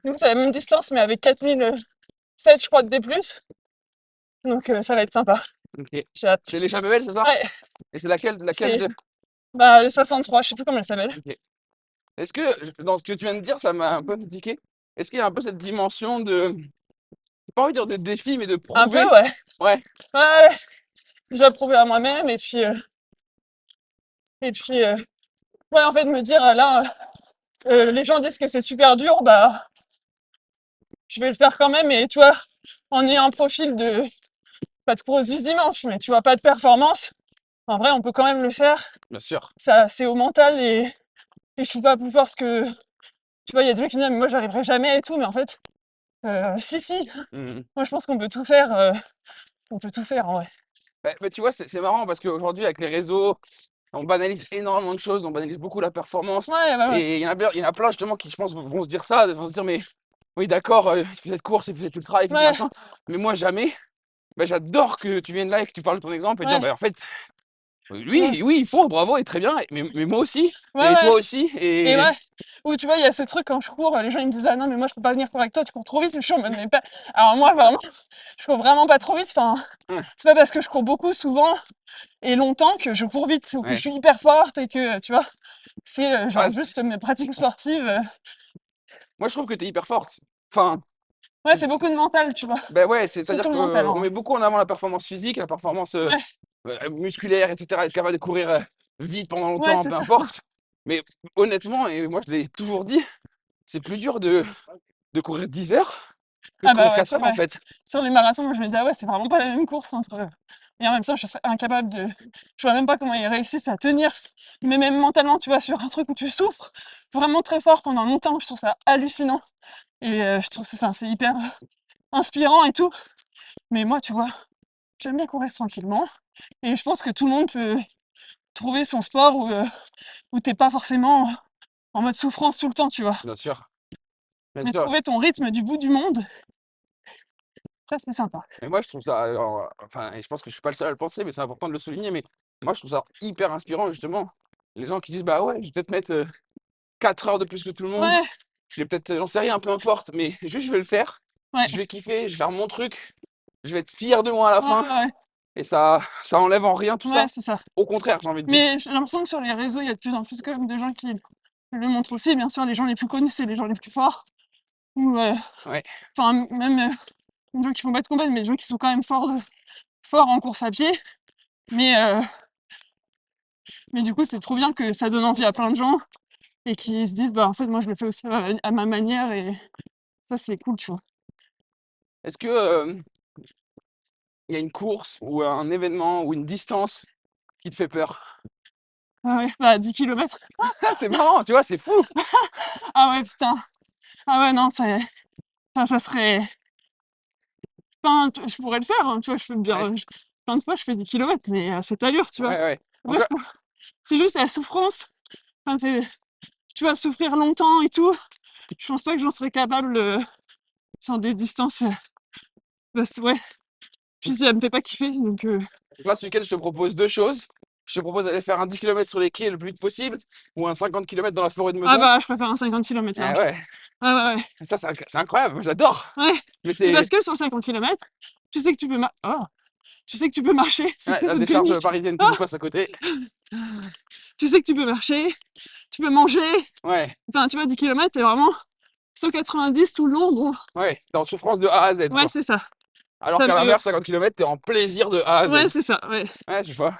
Du coup, c'est la même distance, mais avec 4007, je crois, de D+. Donc, ça va être sympa. Ok. J'ai hâte. C'est l'échappée belle, c'est ça? Ouais, Et c'est laquelle c'est de... bah, le 63, je sais plus comment elle s'appelle. Ok. Est-ce que, dans ce que tu viens de dire, ça m'a un peu indiqué, est-ce qu'il y a un peu cette dimension de, j'ai pas envie de dire de défi, mais de Un peu, prouver? ouais. Ouais, Ouais, j'ai approuvé à moi-même. Et puis, ouais, en fait, me dire, là, les gens disent que c'est super dur, bah, je vais le faire quand même. Et tu vois, en ayant un profil de, pas de grosse du dimanche, mais tu vois, pas de performance, en vrai, on peut quand même le faire. bien sûr. Ça, c'est au mental et je suis pas plus forte que. Tu vois, il y a des gens qui me disent, mais moi, j'arriverai jamais et tout, mais en fait, si, si, Mhm. moi, je pense qu'on peut tout faire. On peut tout faire, en vrai. Mais tu vois, c'est marrant parce qu'aujourd'hui, avec les réseaux, on banalise énormément de choses, on banalise beaucoup la performance. Ouais, ouais, ouais. Et il y en a plein justement qui, je pense, vont se dire ça, vont se dire, mais oui, d'accord, il fait cette course, il fait cette ultra, il fait ce Ouais, machin, mais moi jamais. Bah, j'adore que tu viennes là et que tu parles de ton exemple et dire, ouais, bah, en fait, ouais, oui, il faut, bravo, et très bien, mais moi aussi, ouais, et ouais. toi aussi, Et et ouais. Ou tu vois, il y a ce truc quand je cours, les gens ils me disent, ah non, mais moi, je peux pas venir courir avec toi, tu cours trop vite. Je suis en mode, mais pas. Alors, moi, vraiment, je cours vraiment pas trop vite. Enfin, ouais, c'est pas parce que je cours beaucoup, souvent et longtemps que je cours vite ou que je ouais. suis hyper forte et que, tu vois, c'est Ouais, genre juste mes pratiques sportives. moi, je trouve que tu es hyper forte. Enfin, Ouais, c'est beaucoup de mental, tu vois. ben ouais, c'est-à-dire Surtout le mental, qu'on en vrai. met beaucoup en avant la performance physique, la performance Ouais, musculaire, etc., être capable de courir vite pendant ouais, longtemps, c'est peu ça. importe. Mais honnêtement, et moi je l'ai toujours dit, c'est plus dur de courir 10 heures que de Ah bah courir ouais, 4 heures en ouais. fait. Sur les marathons, moi je me dis, ah ouais, c'est vraiment pas la même course entre. Et en même temps, je serais incapable de. Je vois même pas comment ils réussissent à tenir. Mais même mentalement, tu vois, sur un truc où tu souffres vraiment très fort pendant longtemps, je trouve ça hallucinant. Et je trouve que enfin, c'est hyper inspirant et tout. Mais moi, tu vois, j'aime bien courir tranquillement. Et je pense que tout le monde peut trouver son sport où t'es pas forcément en mode souffrance tout le temps, tu vois. Bien sûr, bien Mais sûr. trouver ton rythme du bout du monde, ça c'est sympa. Et moi je trouve ça, enfin, et je pense que je suis pas le seul à le penser, mais c'est important de le souligner, mais moi je trouve ça hyper inspirant justement. Les gens qui disent, bah ouais, je vais peut-être mettre 4 heures de plus que tout le monde, Ouais, je vais peut-être, j'en sais rien, peu importe, mais juste je vais le faire, ouais, je vais kiffer, je vais faire mon truc. je vais être fier de moi à la Ouais, fin. ouais, Et ça enlève en rien tout ouais, ça. c'est ça. Au contraire, j'ai envie de dire. Mais j'ai l'impression que sur les réseaux, il y a de plus en plus quand même de gens qui le montrent aussi. Bien sûr, les gens les plus connus, c'est les gens les plus forts. Ou, Ouais. enfin, même les gens qui font pas de combat, mais les gens qui sont quand même forts en course à pied. Mais du coup, c'est trop bien que ça donne envie à plein de gens et qui se disent, bah en fait, moi, je le fais aussi à ma manière et ça, c'est cool, tu vois. Est-ce que il y a une course ou un événement ou une distance qui te fait peur? Ah ouais, bah 10 km. Ah, c'est marrant, tu vois, c'est fou! Ah ouais, putain. Ah ouais, non, ça serait. Enfin, je pourrais le faire, hein, tu vois, je fais bien. Ouais, Plein de fois, je fais 10 km, mais à cette allure, tu vois. ouais, ouais. Donc Après, là, c'est juste la souffrance. Ça me fait, tu vois, souffrir longtemps et tout. Je pense pas que j'en serais capable sur des distances. Ouais. Puis ça me fait pas kiffer, donc. ce week-end, je te propose 2 choses. Je te propose d'aller faire un 10 km sur les quais le plus vite possible ou un 50 km dans la forêt de Ah Meudon. bah, je préfère un 50 km Ah large. ouais, Ah ouais. ça c'est incroyable, moi j'adore! Ouais. Mais Mais c'est parce que sur 50 km, tu sais que tu peux tu sais que tu peux marcher, c'est ouais, la une décharge péniche. parisienne qui Ah, nous passe à côté. tu sais que tu peux marcher, tu peux manger. Ouais, Enfin, tu vois, 10 km, t'es vraiment 190 tout le long. Bon, ouais, t'es en souffrance de A à Z, ouais, quoi. c'est ça. Alors Ça qu'à me. l'inverse, 50 km, t'es en plaisir de A à Z. Ouais, c'est ça, ouais. Ouais, je vois.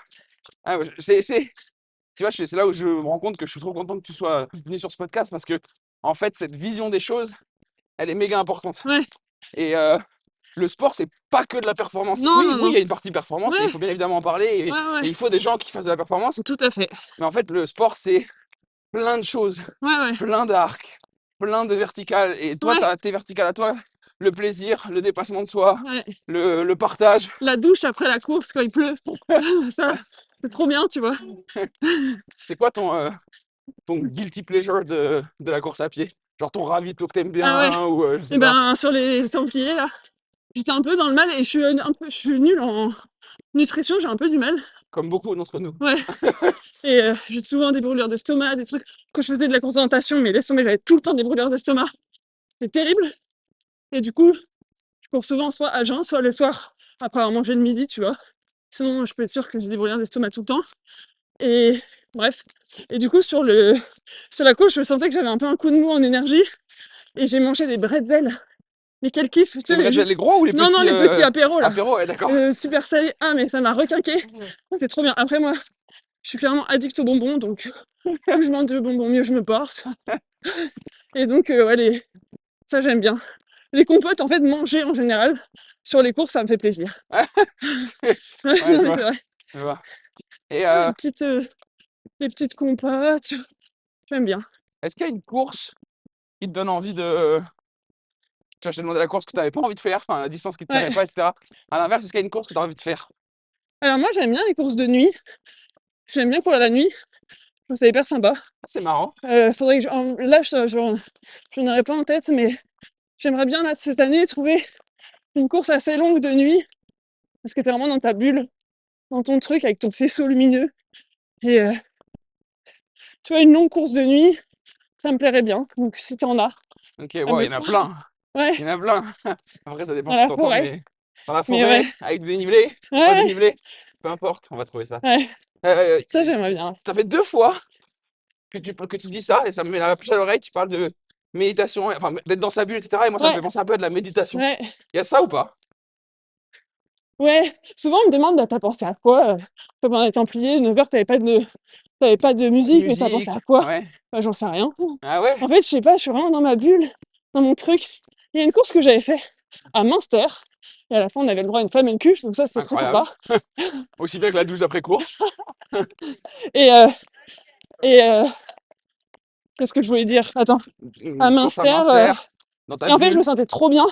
Ah, ouais, tu vois, c'est là où je me rends compte que je suis trop content que tu sois venu sur ce podcast parce que, en fait, cette vision des choses, elle est méga importante. Ouais. Et le sport, c'est pas que de la performance. Non, Oui, non, oui, non. il y a une partie performance et il Ouais, faut bien évidemment en parler ouais, et ouais. il faut des gens qui fassent de la performance. Tout à fait. Mais en fait, le sport, c'est plein de choses, Ouais, ouais. plein d'arcs, plein de verticales. Et toi, tu Ouais, as tes verticales à toi, le plaisir, le dépassement de soi, ouais. le partage. La douche après la course quand il pleut. Ça, c'est trop bien, tu vois. C'est quoi ton guilty pleasure de la course à pied? Genre ton ravito que t'aimes Ah ouais. bien ou je sais Et pas. ben, sur les Templiers, là, j'étais un peu dans le mal et je suis nulle en nutrition, j'ai un peu du mal. Comme beaucoup d'entre nous. Ouais. Et j'ai souvent des brûlures d'estomac, des trucs. Quand je faisais de la course d'orientation, mais laisse tomber, j'avais tout le temps des brûlures d'estomac. C'est terrible. Et du coup, je cours souvent soit à jeun, soit le soir, après avoir mangé le midi, tu vois. Sinon, je peux être sûre que j'ai des brûlures d'estomac tout le temps. Et bref. Et du coup, sur la course, je sentais que j'avais un peu un coup de mou en énergie. Et j'ai mangé des bretzels. Mais quel kiff, tu Les sais, bretzels, les gros ou les Non, non, petits les petits apéros, là. apéros, ouais, d'accord. Super salé. Ah, mais ça m'a requinqué. C'est trop bien. Après, moi, je suis clairement addict aux bonbons, donc plus je mange de bonbons, mieux je me porte. Et donc, ouais, ça, j'aime bien. Les compotes, en fait, manger en général, sur les courses, ça me fait plaisir. Ouais, Non, je mais vois, c'est vrai. je vois. Et Les petites compotes, j'aime bien. est-ce qu'il y a une course qui te donne envie de tu vois, je t'ai demandé la course que tu avais pas envie de faire, enfin la distance qui te plairait Ouais. pas, etc. À l'inverse, est-ce qu'il y a une course que tu as envie de faire? Alors, moi, j'aime bien les courses de nuit. J'aime bien courir la nuit. Je trouve ça hyper sympa. Ah, c'est marrant. Faudrait que là, j'en aurais pas en tête, mais j'aimerais bien, là, cette année, trouver une course assez longue de nuit. Parce que t'es vraiment dans ta bulle, dans ton truc, avec ton faisceau lumineux. Et tu vois, une longue course de nuit, ça me plairait bien. Donc, si t'en as, Ok, à wow, me. il y en a plein. Ouais, Il y en a plein. Après, ça dépend dans ce que la tu entends, forêt. mais dans la Mais forêt, ouais, avec du dénivelé, pas de ouais, dénivelé, peu importe, on va trouver ça. ouais. Euh, Ça, j'aimerais bien. Ça fait 2 fois que tu dis ça et ça me met la puce à l'oreille. Tu parles de méditation, enfin d'être dans sa bulle, etc. Et moi, ça me Ouais, fait penser un peu à de la méditation. ouais, Il y a ça ou pas? ouais. Souvent, on me demande, bah, t'as pensé à quoi? Comme on est Templiers, 9h, t'avais pas de Pas de musique, mais t'as pensé musique, à quoi? ouais. Bah, j'en sais rien. Ah ouais? En fait, je sais pas, je suis vraiment dans ma bulle, dans mon truc. Il y a une course que j'avais fait à Münster, et à la fin, on avait le droit à une flamme et une cuche, donc ça, c'était très Incroyable. sympa. Aussi bien que la douche après course. Et, qu'est-ce que je voulais dire? Attends, à Une course à Münster, Münster, dans ta et en fait, je me bulle. sentais trop bien.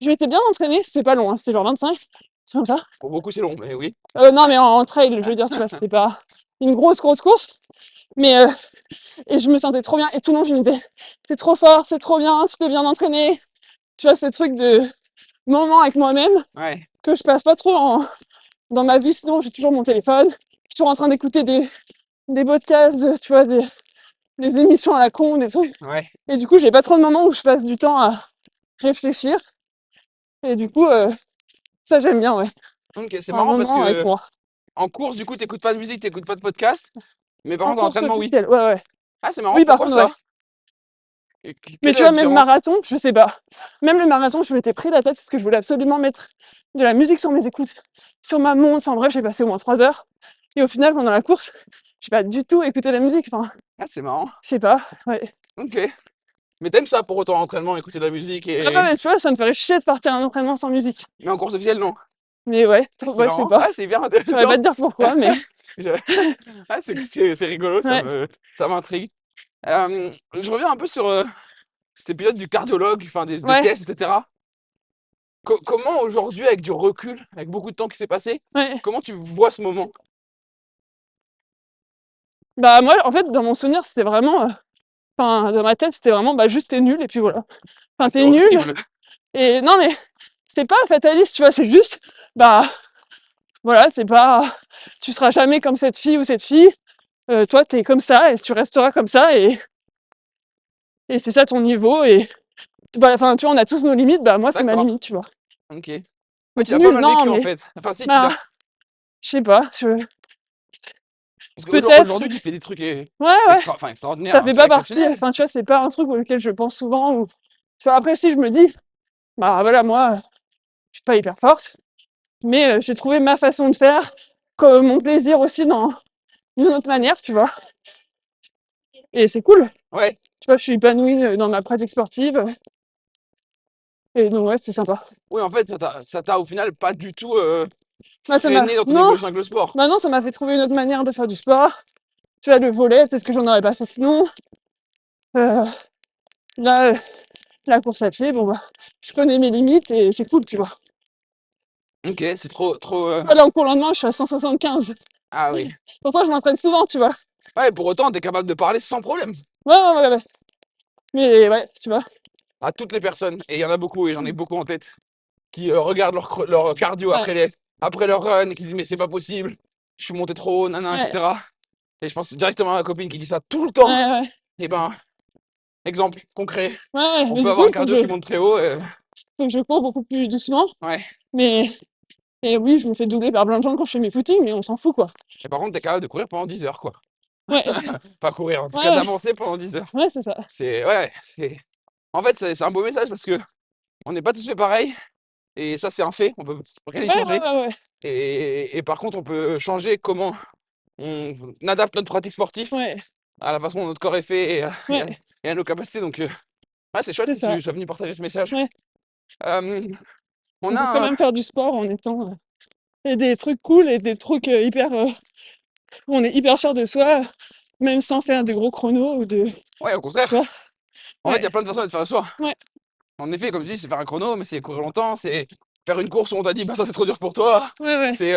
Je m'étais bien entraînée, c'était pas long, hein, c'était genre 25, c'est comme ça. Pour beaucoup, c'est long, mais oui. Non, mais en trail, je veux dire, tu vois, c'était pas une grosse course. Mais, et je me sentais trop bien. Et tout le monde, je me disais, c'est trop fort, c'est trop bien, tu t'es bien entraîné. Tu vois, ce truc de moment avec moi-même Ouais, que je passe pas trop dans ma vie. Sinon, j'ai toujours mon téléphone. Je suis toujours en train d'écouter des podcasts, tu vois, des émissions à la con, des trucs. ouais. Et du coup, j'ai pas trop de moments où je passe du temps à réfléchir. Et du coup, Ça, j'aime bien, ouais. OK, c'est À un marrant parce moment avec que moi. en course, du coup, t'écoutes pas de musique, t'écoutes pas de podcast, mais par En contre en course entraînement, oui. officielle, ouais, ouais. Ah, c'est marrant, Oui, par pourquoi contre, ouais. ça? Et Mais quelle est tu la vois, même différence? marathon, je sais pas. Même le marathon, je m'étais pris la tête parce que je voulais absolument mettre de la musique sur mes écoutes, sur ma montre. En bref, j'ai passé au moins 3 heures. Et au final, pendant la course, j'ai pas du tout écouté la musique. Enfin, Ah, c'est marrant. je sais pas. Ouais. OK. Mais t'aimes ça pour autant, l'entraînement, écouter de la musique Ah bah et ouais, tu vois, ça me ferait chier de partir à un entraînement sans musique. mais en course officielle, non? Mais ouais, Ah, c'est ouais, je sais marrant. pas. Ah, c'est hyper Je saurais pas intéressant. te dire pourquoi, mais Je ah, c'est rigolo, ouais, ça m'intrigue. Je reviens un peu sur, cet épisode du cardiologue, enfin des ouais, tests et cetera. Comment aujourd'hui, avec du recul, avec beaucoup de temps qui s'est passé, ouais. comment tu vois ce moment? Bah moi, en fait, dans mon souvenir, c'était vraiment, enfin, dans ma tête, c'était vraiment, bah juste t'es nul et puis voilà. Ah, Enfin, c'est t'es nul. horrible. Et non, mais c'est pas fataliste, tu vois, c'est juste, bah voilà, c'est pas, tu seras jamais comme cette fille ou cette fille. Toi, t'es comme ça et tu resteras comme ça et c'est ça ton niveau. Et bah, enfin, tu vois, on a tous nos limites. Bah moi, c'est ma D'accord, limite, tu vois. OK. Ouais, Donc tu l'as pas nul, mal non, vécu, en mais fait. Enfin si, tu bah l'as je sais pas. parce Peut-être. qu'aujourd'hui, tu fais des trucs Ouais, ouais. extraordinaires, Ça un fait peu pas partie. exceptionnels. Enfin, tu vois, c'est pas un truc auquel je pense souvent. Ou... Tu vois, après, si je me dis, bah voilà, moi, je suis pas hyper forte, mais j'ai trouvé ma façon de faire, comme mon plaisir aussi dans d'une autre manière, tu vois. Et c'est cool. Ouais, Tu vois, je suis épanouie dans ma pratique sportive. Et donc, ouais, c'est sympa. oui, en fait, ça t'a au final pas du tout, Bah, ça m'a. freiné dans ton Non, évolution avec le sport. bah non, ça m'a fait trouver une autre manière de faire du sport. Tu vois, le volley, peut-être que j'en aurais pas fait sinon. Euh, là, la course à pied, bon, bah, je connais mes limites et c'est cool, tu vois. OK, c'est trop, Tu vois, là, au cours lendemain, je suis à 175. ah oui. Pourtant, je m'entraîne souvent, tu vois. Ouais, pour autant, t'es capable de parler sans problème Ouais, ouais, ouais, ouais. Mais ouais, tu vois. à toutes les personnes et il y en a beaucoup et j'en ai beaucoup en tête qui, regardent leur cardio Ouais, après leur run et qui disent: «Mais c'est pas possible, je suis monté trop haut, nin nin» et ouais, cetera et je pense directement à ma copine qui dit ça tout le ouais, temps. ouais. Et ben, exemple concret, Ouais, ouais. on Mais peut du avoir coup, un cardio qui monte très haut, faut que je cours beaucoup plus doucement. ouais Mais, et oui, je me fais doubler par plein de gens quand je fais mes footings, mais on s'en fout, quoi. et par contre, tu es capable de courir pendant 10 heures, quoi. Ouais, Pas courir, en tout ouais, cas ouais, d'avancer pendant 10 heures. ouais, c'est ça. C'est ouais, c'est en fait, c'est un beau message parce qu'on n'est pas tous fait pareil et ça, c'est un fait, on peut rien y Ouais, ouais, changer ouais, ouais. et par contre, on peut changer comment on adapte notre pratique sportive Ouais, à la façon dont notre corps est fait ouais, et à nos capacités donc ouais, c'est chouette c'est que ça. tu sois venu partager ce message. Ouais. Hem, on On peut quand a un même faire du sport en étant. Et des trucs cool et des trucs hyper. Où on est hyper fier de soi, même sans faire de gros chronos ou de. ouais, au Tu contraire, vois? en fait, il y Ouais, a plein de façons de faire le soi. ouais, En effet, comme tu dis, c'est faire un chrono, mais c'est courir longtemps, c'est faire une course où on t'a dit: «Bah, ça, c'est trop dur pour toi». ouais, ouais. C'est,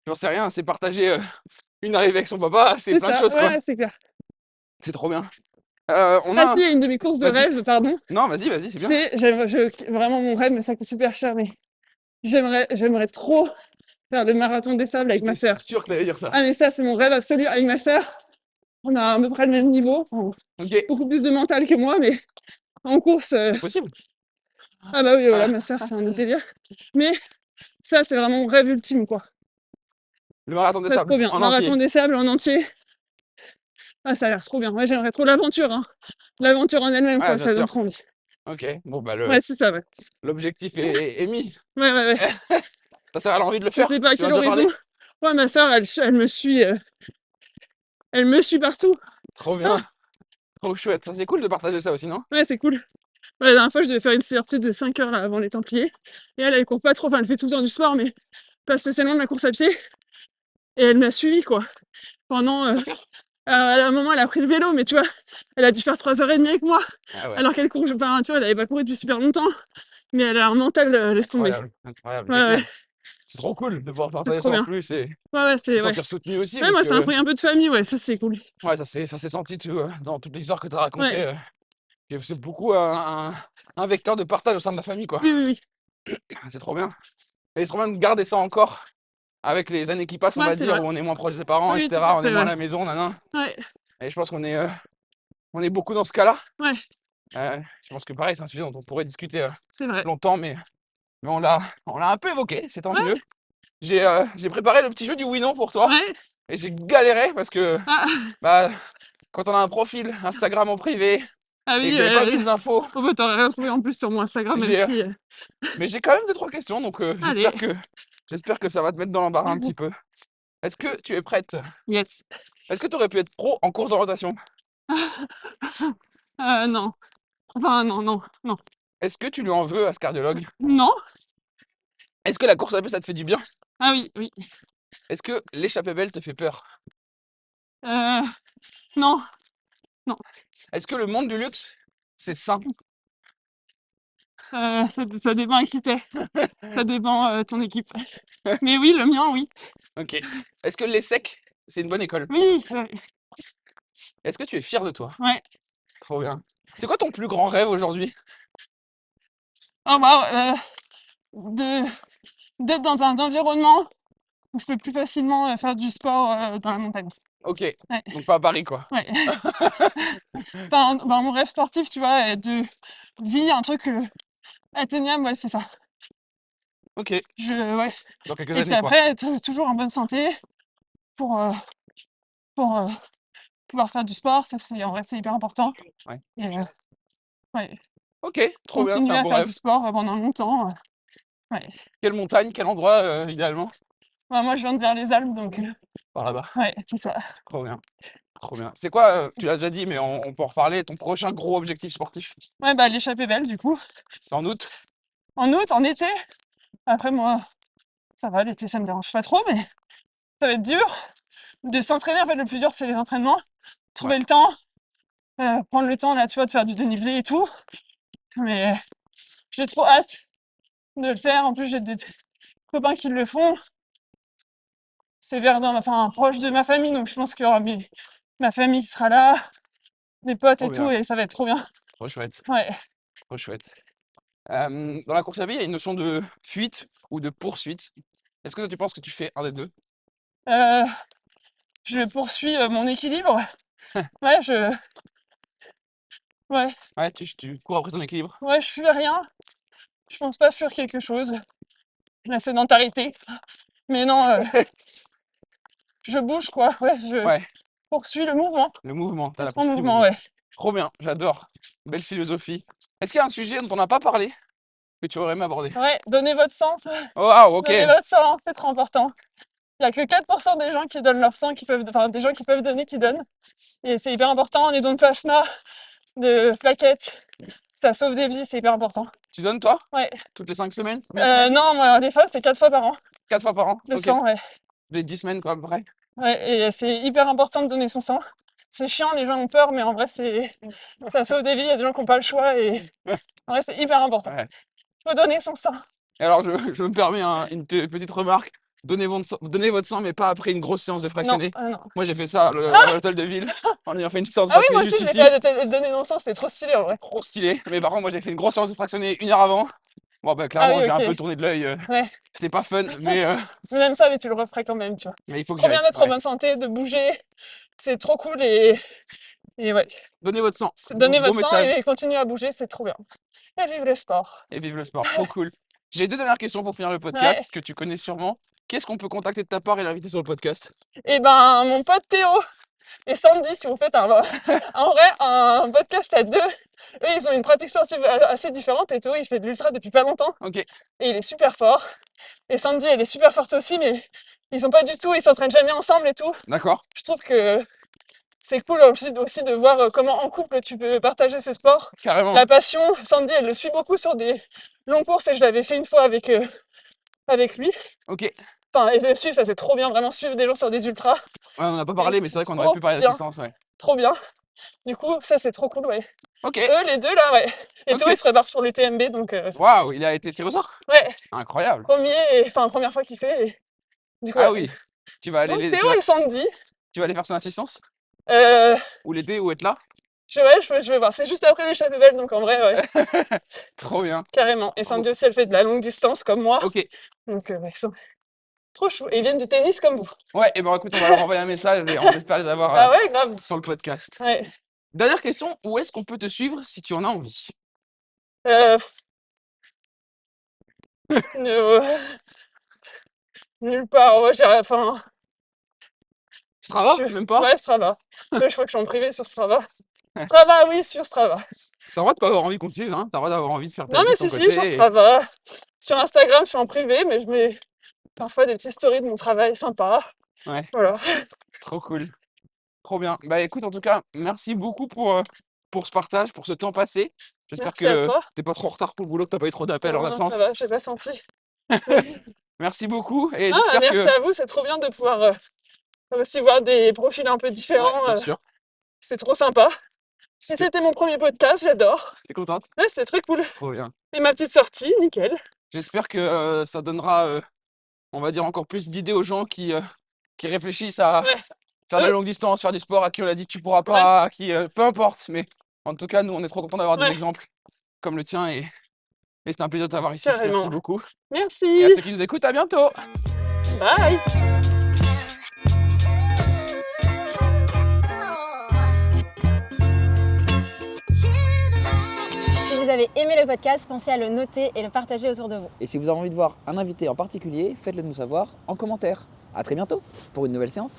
j'en sais rien, c'est partager, une arrivée avec son papa, c'est C'est plein de ça, choses, quoi. ouais, c'est clair. C'est trop bien. On Ah a si, un il y a une de mes courses de vas-y. rêve, pardon. Non, vas-y, c'est bien. C'est vraiment mon rêve, mais ça coûte super cher, mais j'aimerais trop faire le marathon des sables avec J'étais ma sœur. sûr que tu dire ça. Ah mais ça, c'est mon rêve absolu avec ma sœur. On a à peu près le même niveau, enfin, OK, beaucoup plus de mental que moi, mais en course, c'est possible. ah bah oui, voilà, Ah, ma sœur, c'est un autre délire. Mais ça, c'est vraiment mon rêve ultime, quoi. le marathon des Ça, sables, trop bien. en Marathon entier. des sables en entier. Ah, ça a l'air trop bien. Ouais, j'aimerais trop l'aventure, hein. L'aventure en elle-même, Ouais, quoi, bien ça donne sûr. trop envie. OK, bon, bah, Ouais, c'est ça, ouais. l'objectif est mis. Ouais, ouais, ouais. Ta sœur, elle a envie de le Je faire? sais pas à Tu lui en quel as déjà horizon. parlé? Ouais, ma sœur, elle me suit partout. Trop Ah, bien, trop chouette. Ça, c'est cool de partager ça aussi, non? ouais, c'est cool. Ouais, la dernière fois, je devais faire une sortie de 5 heures là, avant les Templiers. Et elle court pas trop. Enfin, elle fait tout le temps du sport, mais pas spécialement de la course à pied. Et elle m'a suivi, quoi. Pendant. D'accord. À un moment, elle a pris le vélo, mais tu vois, elle a dû faire 3h30 avec moi. Ah ouais, Alors qu'elle court, enfin, tu vois, elle avait pas couru depuis super longtemps. Mais elle a un mental, laisse tomber. incroyable, incroyable, Ouais, ouais, génial. C'est trop cool de pouvoir c'est partager trop ça en bien. plus et Ouais, ouais, se c'est. Ouais. sentir soutenu aussi Ouais, parce moi, c'est un que truc un peu de famille, ouais, ça, c'est cool. ouais, ça s'est senti dans toute l'histoire que tu as Ouais, racontée, que c'est beaucoup un vecteur de partage au sein de la famille, quoi. oui, oui, oui. C'est trop bien et c'est trop bien de garder ça encore avec les années qui passent, on Ouais, va c'est dire, vrai. où on est moins proche de ses parents et Oui, tout à cetera, on est fait, moins à ouais. la maison, nin nin Ouais, et je pense on est beaucoup dans ce cas-là. ouais, Je pense que pareil, c'est un sujet dont on pourrait discuter, c'est vrai. longtemps mais mais on l'a un peu évoqué, c'est tant Ouais. mieux. J'ai préparé le petit jeu du oui/non pour toi Ouais. et j'ai galéré parce que, Ah, bah, quand on a un profil Instagram en privé ah et que oui, j'avais pas vu les infos, oh bah, t'aurais retrouvé en plus sur mon Instagram j'ai, aussi. mais j'ai quand même 2-3 questions, donc Allez, j'espère que ça va te mettre dans l'embarras un petit peu. Est-ce que tu es prête? yes. Est-ce que tu aurais pu être pro en course d'orientation? Non. Enfin, non, non, non. Est-ce que tu lui en veux à ce cardiologue? Non? Est-ce que la course à pied, ça te fait du bien? Ah oui, oui. Est-ce que l'échappée belle te fait peur? Non, non. Est-ce que le monde du luxe, c'est sain? Ça dépend à qui t'es. Ça dépend ton équipe. Mais oui, le mien, oui. OK. Est-ce que l'ESSEC, c'est une bonne école? Oui, Est-ce que tu es fier de toi? ouais. Trop bien. C'est quoi ton plus grand rêve aujourd'hui? Oh waouh, de d'être dans un environnement où je peux plus facilement faire du sport dans la montagne. OK, Ouais, donc pas à Paris, quoi. ouais. Enfin, dans mon rêve sportif, tu vois, de vie, un truc atteignable, ouais, c'est ça. OK, Ouais. dans quelques Et puis années, quoi. après, être toujours en bonne santé pour, pour pouvoir faire du sport, ça c'est en vrai, c'est hyper important. Ouais. Et ouais, OK, trop bien, c'est continuer un à beau faire rêve. du sport pendant longtemps. Ouais. Quelle montagne, quel endroit, idéalement? Bah, moi, je viens de vers les Alpes, donc Par là-bas. ouais, c'est ça. Trop bien, trop bien. C'est quoi, tu l'as déjà dit, mais on peut en reparler, ton prochain gros objectif sportif? Ouais, bah, l'échappée belle, du coup. C'est en août? En août, en été. Après, moi, ça va, l'été, ça me dérange pas trop, mais ça va être dur de s'entraîner. En fait, le plus dur, c'est les entraînements. Ouais, Trouver le temps, prendre le temps, là, tu vois, de faire du dénivelé et tout. Mais j'ai trop hâte de le faire. En plus, j'ai des copains qui le font. C'est Verdun, enfin, proche de ma famille, donc je pense qu'il y aura ma famille qui sera là, des potes trop et tout, bien, et ça va être trop bien. trop chouette, Ouais. trop chouette. Dans la course à pied, il y a une notion de fuite ou de poursuite. Est-ce que toi, tu penses que tu fais un des 2? Euh, je poursuis mon équilibre. Ouais, ouais, Ouais, tu cours après ton équilibre? ouais, je fuis rien. Je pense pas fuir quelque chose. La sédentarité. Mais non, je bouge quoi. Ouais, je Ouais, poursuis le mouvement. le mouvement, tu as la Reste en poursuite du mouvement, mouvement. ouais. Trop bien, j'adore. Belle philosophie. Est-ce qu'il y a un sujet dont on n'a pas parlé que tu aurais aimé aborder? Ouais, donnez votre sang. Oh, waouh, OK. Donnez votre sang, c'est trop important. Il y a que 4% des gens qui donnent leur sang, enfin des gens qui peuvent donner, qui donnent. Et c'est hyper important. Les dons de plasma, de plaquettes, ça sauve des vies, c'est hyper important. Tu donnes, toi? Ouais. Toutes les 5 semaines? 8 semaines? Non, moi, des fois, c'est 4 fois par an, 4 fois par an? le OK. sang, ouais. Les 10 semaines, quoi, à peu près? Ouais, et c'est hyper important de donner son sang. C'est chiant, les gens ont peur, mais en vrai, ça sauve des vies. Il y a des gens qui n'ont pas le choix, et en vrai, c'est hyper important. Ouais. Faut donner son sang. Et alors, je me permets une petite remarque. Donnez votre sang, mais pas après une grosse séance de Non, fractionné. non. Moi, j'ai fait ça à l'hôtel de ville, en ayant fait une séance de Ah oui, fractionné moi aussi, juste j'ai ici. fait donner mon sang, c'était trop stylé, en vrai. Trop stylé. Mais par contre, moi, j'ai fait une grosse séance de fractionné 1 heure avant. Bon, bah, Ah clairement, oui, j'ai un peu ok. tourné de l'œil. Ouais. C'était pas fun, mais Mais même ça, mais tu le referais quand même, tu vois. il faut C'est que trop j'y bien aille. d'être en Ouais. bonne santé, de bouger. C'est trop cool, et ouais. Donnez votre sang. Donnez Beau votre sang message. et continuez à bouger, c'est trop bien. Et vive le sport. Et vive le sport. Trop cool. J'ai 2 dernières questions pour finir le podcast Ouais. que tu connais sûrement. Qu'est-ce qu'on peut contacter de ta part et l'inviter sur le podcast? Et ben, mon pote Théo et Sandy, si vous faites en vrai, un podcast à deux, eux, ils ont une pratique sportive assez différente. Et Théo, il fait de l'ultra depuis pas longtemps. OK, Et il est super fort. Et Sandy, elle est super forte aussi, mais ils sont pas du tout, ils s'entraînent jamais ensemble et tout. d'accord. Je trouve que c'est cool aussi de voir comment en couple tu peux partager ce sport. Carrément. La passion, Sandy, elle le suit beaucoup sur des longues courses et je l'avais fait une fois avec lui. OK. Enfin, et suivre, ça c'est trop bien, vraiment suivre des gens sur des ultras. Ouais, on en a pas parlé, mais c'est vrai qu'on aurait Trop pu parler bien. d'assistance, ouais. Trop bien. Du coup, ça c'est trop cool, ouais. OK. Eux, les deux là, ouais. Et OK. Théo, il se prépare pour l'UTMB, donc Waouh, il a été tiré au sort? ouais, Incroyable. première fois qu'il fait. Et, du coup, Ah ouais. oui. Tu vas Donc aller Théo et Sandy, faire son assistance? euh, Ou l'aider ou être là? je vais voir. C'est juste après l'échappée belle, donc en vrai, ouais, Trop bien. carrément. Et Trop Sandy aussi, elle fait de la longue distance comme moi. OK. Donc, ouais, ils sont trop chou. Et ils viennent du tennis comme vous. Ouais, et ben écoute, on va leur envoyer un message et on espère les avoir Ah ouais, grave. sur le podcast. Ouais. Dernière question, où est-ce qu'on peut te suivre si tu en as envie? Euh, Nulle part. Ouais, enfin, Strava, je même pas? ouais, Strava. Ouais, je crois que je suis en privé sur Strava. Strava, oui, sur Strava. T'as le droit de pas avoir envie de continuer, hein. T'as le droit d'avoir envie de faire ta Non, vie mais de ton si, sur côté et Strava. Sur Instagram, je suis en privé, mais je mets parfois des petites stories de mon travail sympa. ouais, Voilà. trop cool, trop bien. Bah, écoute, en tout cas, merci beaucoup pour ce partage, pour ce temps passé. J'espère Merci à que toi. tu pas trop en retard pour le boulot, que t'as pas eu trop d'appels en Non, non, ça absence. va, j'ai pas senti. Merci beaucoup et Ah, j'espère merci que à vous, c'est trop bien de pouvoir aussi voir des profils un peu ouais, différents. bien sûr. C'est trop sympa. Et C'était c'était mon premier podcast, j'adore. tu contente? Ouais, c'était très cool. Trop bien. Et ma petite sortie, nickel. J'espère que, ça donnera, on va dire encore plus d'idées aux gens qui réfléchissent à Ouais, faire de la eux, longue distance, faire du sport, à qui on a dit: «Tu pourras ouais, pas», à qui, peu importe, mais en tout cas, nous, on est trop contents d'avoir des ouais, exemples comme le tien et c'était un plaisir de t'avoir ici. Merci carrément. beaucoup et à Merci. ceux qui nous écoutent, à bientôt! Bye. Si vous avez aimé le podcast, pensez à le noter et le partager autour de vous. Et si vous avez envie de voir un invité en particulier, faites-le nous savoir en commentaire. A très bientôt pour une nouvelle séance.